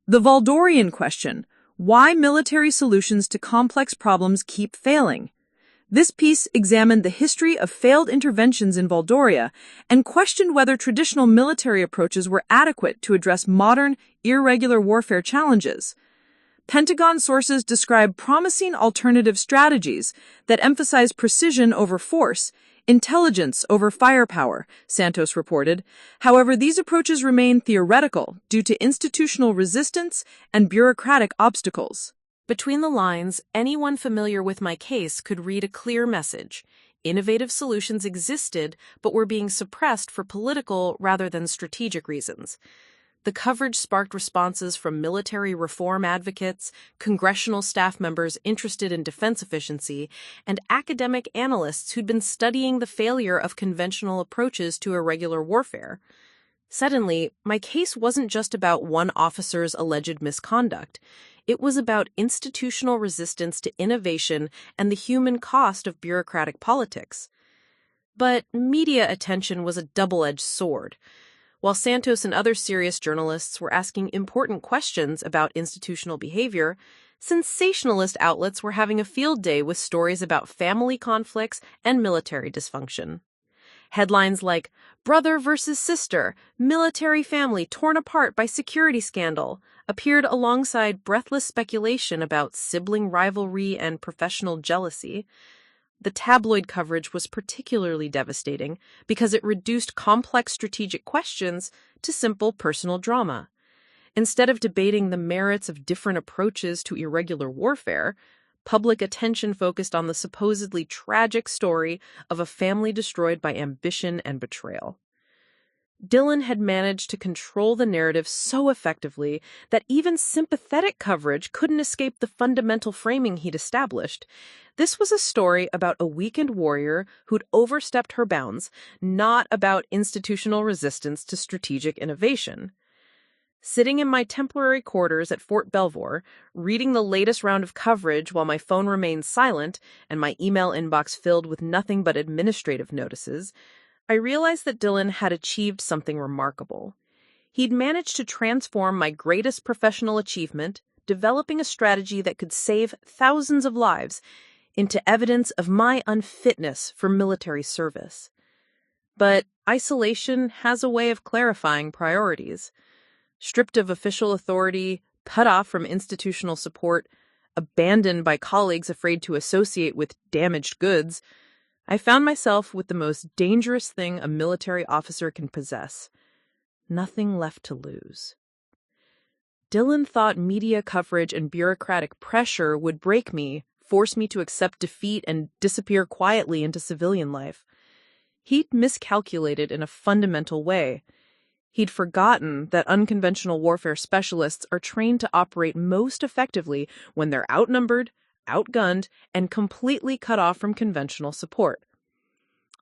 The Voldorian question: why military solutions to complex problems keep failing. This piece examined the history of failed interventions in Valdoria and questioned whether traditional military approaches were adequate to address modern, irregular warfare challenges. Pentagon sources describe promising alternative strategies that emphasize precision over force, intelligence over firepower, Santos reported. However, these approaches remain theoretical due to institutional resistance and bureaucratic obstacles. Between the lines, anyone familiar with my case could read a clear message. Innovative solutions existed, but were being suppressed for political rather than strategic reasons. The coverage sparked responses from military reform advocates, congressional staff members interested in defense efficiency, and academic analysts who'd been studying the failure of conventional approaches to irregular warfare. Suddenly, my case wasn't just about one officer's alleged misconduct. It was about institutional resistance to innovation and the human cost of bureaucratic politics. But media attention was a double-edged sword. While Santos and other serious journalists were asking important questions about institutional behavior, sensationalist outlets were having a field day with stories about family conflicts and military dysfunction. Headlines like, "Brother versus Sister, Military Family Torn Apart by Security Scandal," appeared alongside breathless speculation about sibling rivalry and professional jealousy. The tabloid coverage was particularly devastating because it reduced complex strategic questions to simple personal drama. Instead of debating the merits of different approaches to irregular warfare, public attention focused on the supposedly tragic story of a family destroyed by ambition and betrayal. Dillon had managed to control the narrative so effectively that even sympathetic coverage couldn't escape the fundamental framing he'd established. This was a story about a weakened warrior who'd overstepped her bounds, not about institutional resistance to strategic innovation. Sitting in my temporary quarters at Fort Belvoir, reading the latest round of coverage while my phone remained silent and my email inbox filled with nothing but administrative notices, I realized that Dillon had achieved something remarkable. He'd managed to transform my greatest professional achievement, developing a strategy that could save thousands of lives, into evidence of my unfitness for military service. But isolation has a way of clarifying priorities. Stripped of official authority, cut off from institutional support, abandoned by colleagues afraid to associate with damaged goods, I found myself with the most dangerous thing a military officer can possess: nothing left to lose. Dillon thought media coverage and bureaucratic pressure would break me, force me to accept defeat and disappear quietly into civilian life. He'd miscalculated in a fundamental way. He'd forgotten that unconventional warfare specialists are trained to operate most effectively when they're outnumbered, outgunned, and completely cut off from conventional support.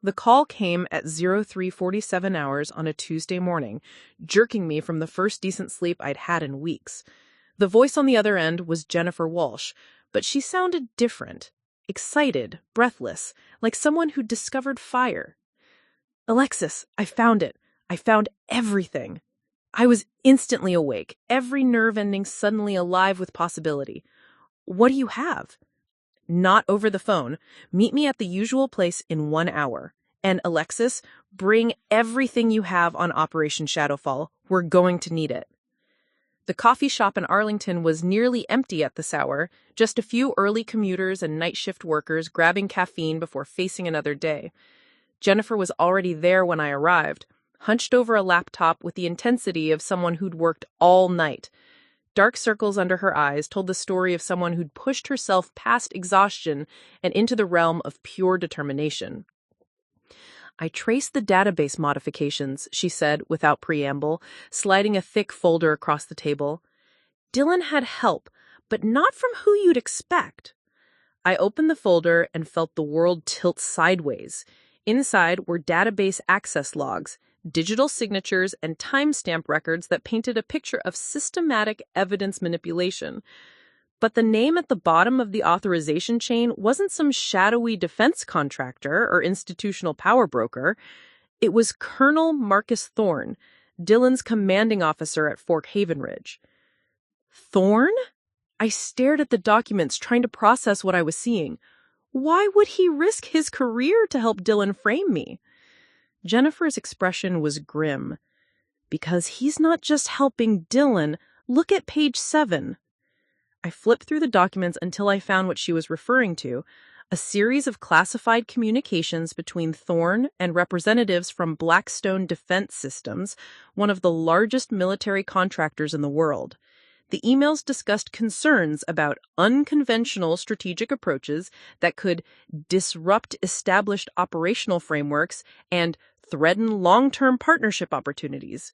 The call came at 03:47 hours on a Tuesday morning, jerking me from the first decent sleep I'd had in weeks. The voice on the other end was Jennifer Walsh, but she sounded different, excited, breathless, like someone who'd discovered fire. "Alexis, I found it. I found everything." I was instantly awake, every nerve ending suddenly alive with possibility. "What do you have?" "Not over the phone. Meet me at the usual place in 1 hour. And Alexis, bring everything you have on Operation Shadowfall. We're going to need it." The coffee shop in Arlington was nearly empty at this hour, just a few early commuters and night shift workers grabbing caffeine before facing another day. Jennifer was already there when I arrived, hunched over a laptop with the intensity of someone who'd worked all night. Dark circles under her eyes told the story of someone who'd pushed herself past exhaustion and into the realm of pure determination. "I traced the database modifications," she said without preamble, sliding a thick folder across the table. "Dillon had help, but not from who you'd expect." I opened the folder and felt the world tilt sideways. Inside were database access logs, digital signatures, and timestamp records that painted a picture of systematic evidence manipulation. But the name at the bottom of the authorization chain wasn't some shadowy defense contractor or institutional power broker. It was Colonel Marcus Thorne, Dillon's commanding officer at Fort Havenridge. Thorne? I stared at the documents, trying to process what I was seeing. Why would he risk his career to help Dylan frame me? Jennifer's expression was grim. Because he's not just helping Dylan. Look at page 7. I flipped through the documents until I found what she was referring to, a series of classified communications between Thorne and representatives from Blackstone Defense Systems, one of the largest military contractors in the world. The emails discussed concerns about unconventional strategic approaches that could disrupt established operational frameworks and threaten long-term partnership opportunities.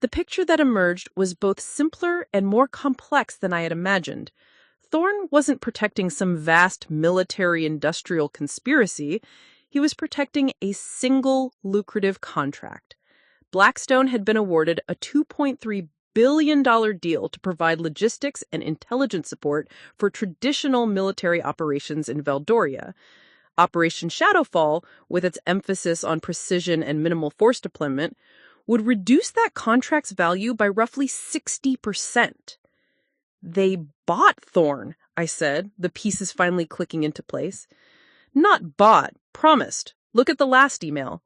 The picture that emerged was both simpler and more complex than I had imagined. Thorne wasn't protecting some vast military-industrial conspiracy. He was protecting a single lucrative contract. Blackstone had been awarded a $2.3 billion deal to provide logistics and intelligence support for traditional military operations in Valdoria. Operation Shadowfall, with its emphasis on precision and minimal force deployment, would reduce that contract's value by roughly 60%. They bought Thorne, I said, the pieces finally clicking into place. Not bought, promised. Look at the last email.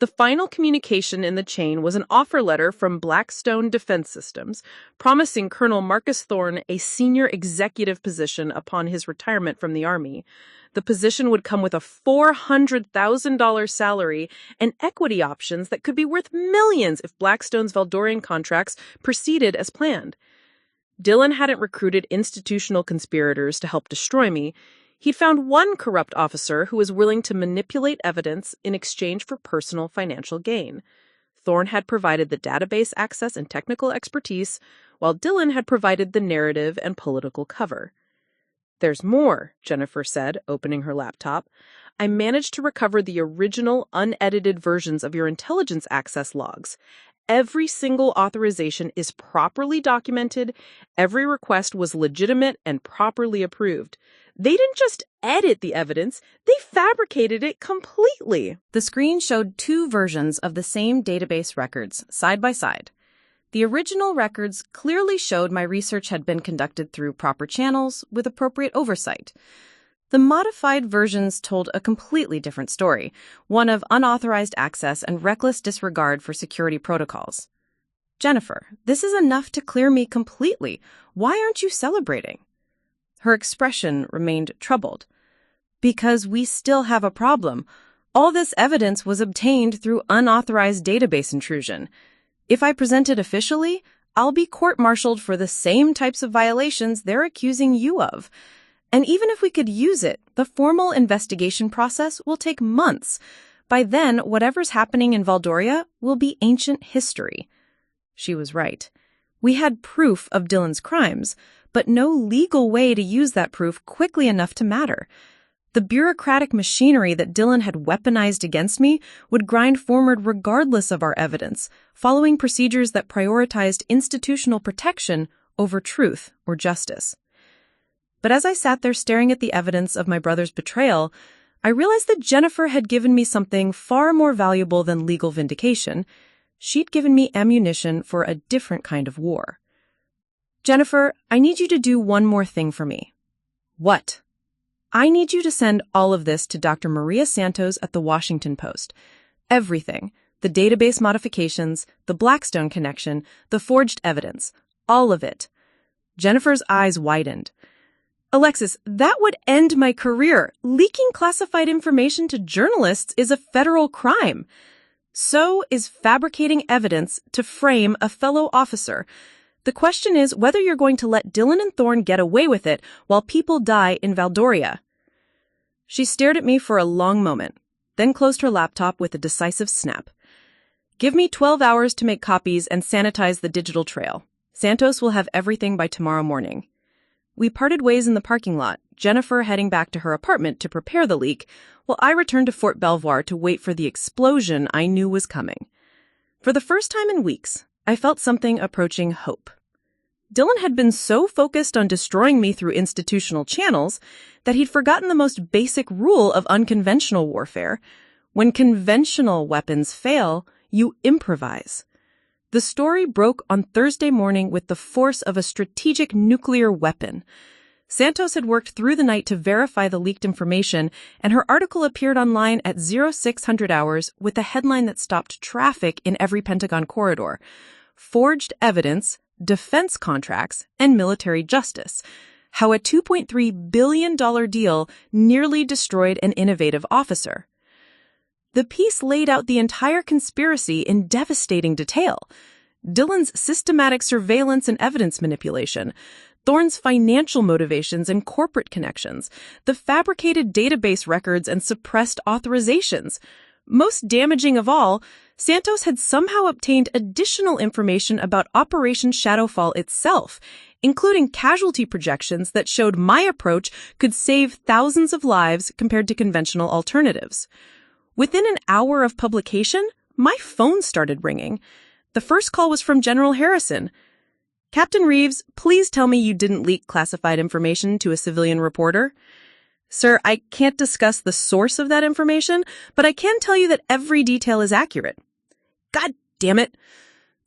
The final communication in the chain was an offer letter from Blackstone Defense Systems, promising Colonel Marcus Thorne a senior executive position upon his retirement from the Army. The position would come with a $400,000 salary and equity options that could be worth millions if Blackstone's Valdorian contracts proceeded as planned. Dylan hadn't recruited institutional conspirators to help destroy me. He'd found one corrupt officer who was willing to manipulate evidence in exchange for personal financial gain. Thorne had provided the database access and technical expertise, while Dylan had provided the narrative and political cover. There's more, Jennifer said, opening her laptop. I managed to recover the original, unedited versions of your intelligence access logs. Every single authorization is properly documented. Every request was legitimate and properly approved. They didn't just edit the evidence, they fabricated it completely. The screen showed 2 versions of the same database records, side by side. The original records clearly showed my research had been conducted through proper channels with appropriate oversight. The modified versions told a completely different story, one of unauthorized access and reckless disregard for security protocols. Jennifer, this is enough to clear me completely. Why aren't you celebrating? Her expression remained troubled. Because we still have a problem. All this evidence was obtained through unauthorized database intrusion. If I present it officially, I'll be court-martialed for the same types of violations they're accusing you of. And even if we could use it, the formal investigation process will take months. By then, whatever's happening in Valdoria will be ancient history. She was right. We had proof of Dylan's crimes, but no legal way to use that proof quickly enough to matter. The bureaucratic machinery that Dylan had weaponized against me would grind forward regardless of our evidence, following procedures that prioritized institutional protection over truth or justice. But as I sat there staring at the evidence of my brother's betrayal, I realized that Jennifer had given me something far more valuable than legal vindication. She'd given me ammunition for a different kind of war. Jennifer, I need you to do one more thing for me. What? I need you to send all of this to Dr. Maria Santos at the Washington Post. Everything. The database modifications, the Blackstone connection, the forged evidence. All of it. Jennifer's eyes widened. Alexis, that would end my career. Leaking classified information to journalists is a federal crime. So is fabricating evidence to frame a fellow officer. The question is whether you're going to let Dylan and Thorne get away with it while people die in Valdoria. She stared at me for a long moment, then closed her laptop with a decisive snap. Give me 12 hours to make copies and sanitize the digital trail. Santos will have everything by tomorrow morning. We parted ways in the parking lot, Jennifer heading back to her apartment to prepare the leak, while I returned to Fort Belvoir to wait for the explosion I knew was coming. For the first time in weeks, I felt something approaching hope. Dylan had been so focused on destroying me through institutional channels that he'd forgotten the most basic rule of unconventional warfare. When conventional weapons fail, you improvise. The story broke on Thursday morning with the force of a strategic nuclear weapon. Santos had worked through the night to verify the leaked information, and her article appeared online at 0600 hours with a headline that stopped traffic in every Pentagon corridor: Forged Evidence, Defense Contracts, and Military Justice. How a $2.3 billion deal nearly destroyed an innovative officer. The piece laid out the entire conspiracy in devastating detail. Dillon's systematic surveillance and evidence manipulation, Thorne's financial motivations and corporate connections, the fabricated database records and suppressed authorizations. Most damaging of all, Santos had somehow obtained additional information about Operation Shadowfall itself, including casualty projections that showed my approach could save thousands of lives compared to conventional alternatives. Within an hour of publication, my phone started ringing. The first call was from General Harrison. "Captain Reeves, please tell me you didn't leak classified information to a civilian reporter." "Sir, I can't discuss the source of that information, but I can tell you that every detail is accurate." "God damn it."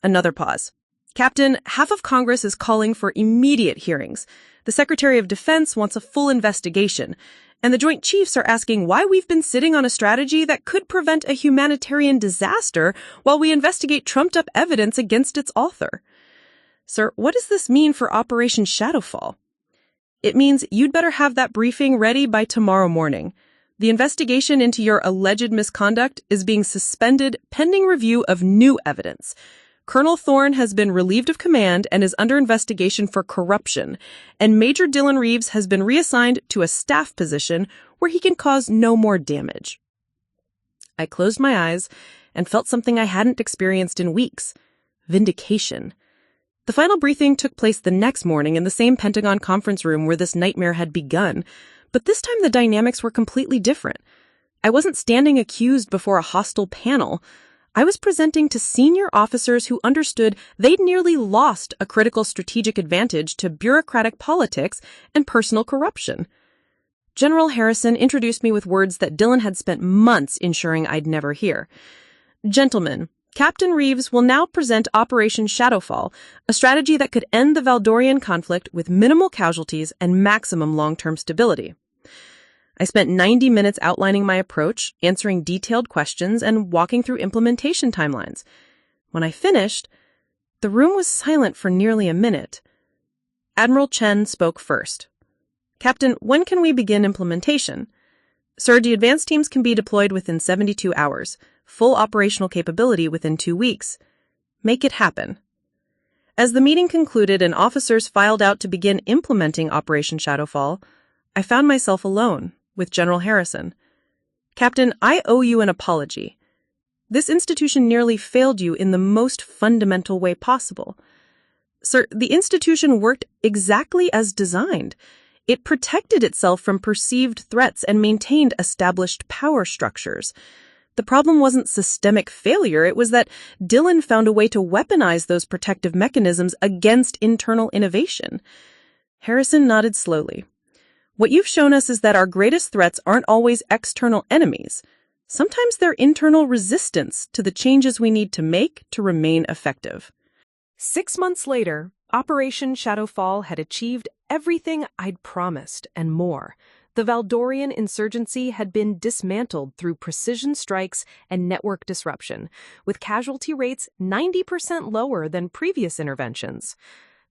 Another pause. "Captain, half of Congress is calling for immediate hearings. The Secretary of Defense wants a full investigation, and the Joint Chiefs are asking why we've been sitting on a strategy that could prevent a humanitarian disaster while we investigate trumped-up evidence against its author." "Sir, what does this mean for Operation Shadowfall?" "It means you'd better have that briefing ready by tomorrow morning. The investigation into your alleged misconduct is being suspended pending review of new evidence. Colonel Thorne has been relieved of command and is under investigation for corruption, and Major Dillon Reeves has been reassigned to a staff position where he can cause no more damage." I closed my eyes and felt something I hadn't experienced in weeks: vindication. The final briefing took place the next morning in the same Pentagon conference room where this nightmare had begun, but this time the dynamics were completely different. I wasn't standing accused before a hostile panel. I was presenting to senior officers who understood they'd nearly lost a critical strategic advantage to bureaucratic politics and personal corruption. General Harrison introduced me with words that Dillon had spent months ensuring I'd never hear. "Gentlemen, Captain Reeves will now present Operation Shadowfall, a strategy that could end the Valdorian conflict with minimal casualties and maximum long-term stability." I spent 90 minutes outlining my approach, answering detailed questions, and walking through implementation timelines. When I finished, the room was silent for nearly a minute. Admiral Chen spoke first. "Captain, when can we begin implementation?" "Sir, the advanced teams can be deployed within 72 hours. Full operational capability within 2 weeks. Make it happen." As the meeting concluded and officers filed out to begin implementing Operation Shadowfall, I found myself alone with General Harrison. "Captain, I owe you an apology. This institution nearly failed you in the most fundamental way possible." "Sir, the institution worked exactly as designed. It protected itself from perceived threats and maintained established power structures. The problem wasn't systemic failure, it was that Dillon found a way to weaponize those protective mechanisms against internal innovation." Harrison nodded slowly. "What you've shown us is that our greatest threats aren't always external enemies. Sometimes they're internal resistance to the changes we need to make to remain effective." 6 months later, Operation Shadowfall had achieved everything I'd promised and more. The Valdorian insurgency had been dismantled through precision strikes and network disruption, with casualty rates 90% lower than previous interventions.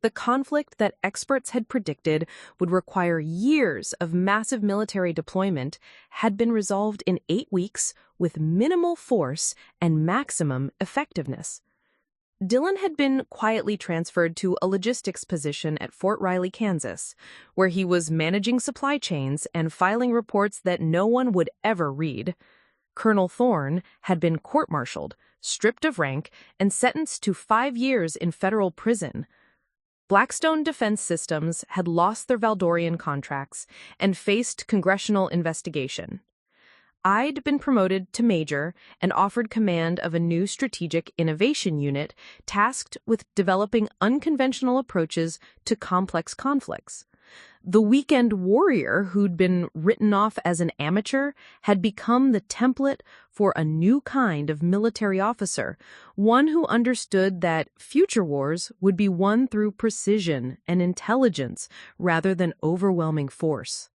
The conflict that experts had predicted would require years of massive military deployment had been resolved in 8 weeks with minimal force and maximum effectiveness. Dillon had been quietly transferred to a logistics position at Fort Riley, Kansas, where he was managing supply chains and filing reports that no one would ever read. Colonel Thorne had been court-martialed, stripped of rank, and sentenced to 5 years in federal prison. Blackstone Defense Systems had lost their Valdorian contracts and faced congressional investigation. I'd been promoted to major and offered command of a new strategic innovation unit tasked with developing unconventional approaches to complex conflicts. The weekend warrior who'd been written off as an amateur had become the template for a new kind of military officer, one who understood that future wars would be won through precision and intelligence rather than overwhelming force.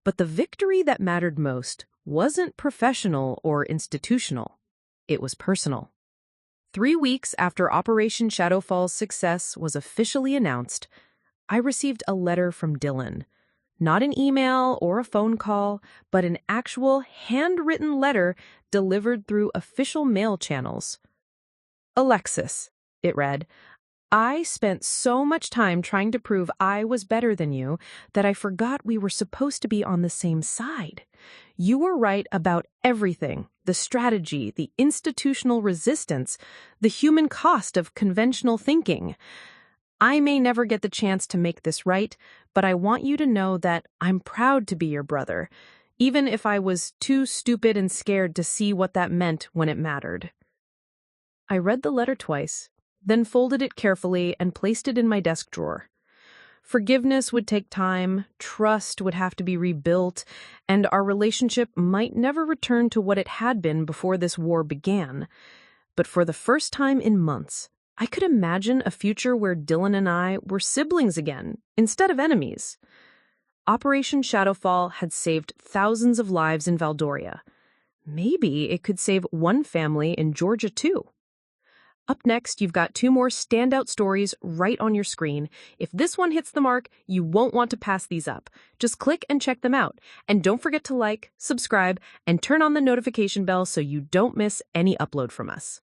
But the victory that mattered most wasn't professional or institutional. It was personal. 3 weeks after Operation Shadowfall's success was officially announced, I received a letter from Dylan. Not an email or a phone call, but an actual handwritten letter delivered through official mail channels. Alexis, it read, I spent so much time trying to prove I was better than you that I forgot we were supposed to be on the same side. You were right about everything, the strategy, the institutional resistance, the human cost of conventional thinking. I may never get the chance to make this right, but I want you to know that I'm proud to be your brother, even if I was too stupid and scared to see what that meant when it mattered. I read the letter twice, then folded it carefully and placed it in my desk drawer. Forgiveness would take time, trust would have to be rebuilt, and our relationship might never return to what it had been before this war began. But for the first time in months, I could imagine a future where Dylan and I were siblings again, instead of enemies. Operation Shadowfall had saved thousands of lives in Valdoria. Maybe it could save one family in Georgia, too. Up next, you've got 2 more standout stories right on your screen. If this one hits the mark, you won't want to pass these up. Just click and check them out. And don't forget to like, subscribe, and turn on the notification bell so you don't miss any upload from us.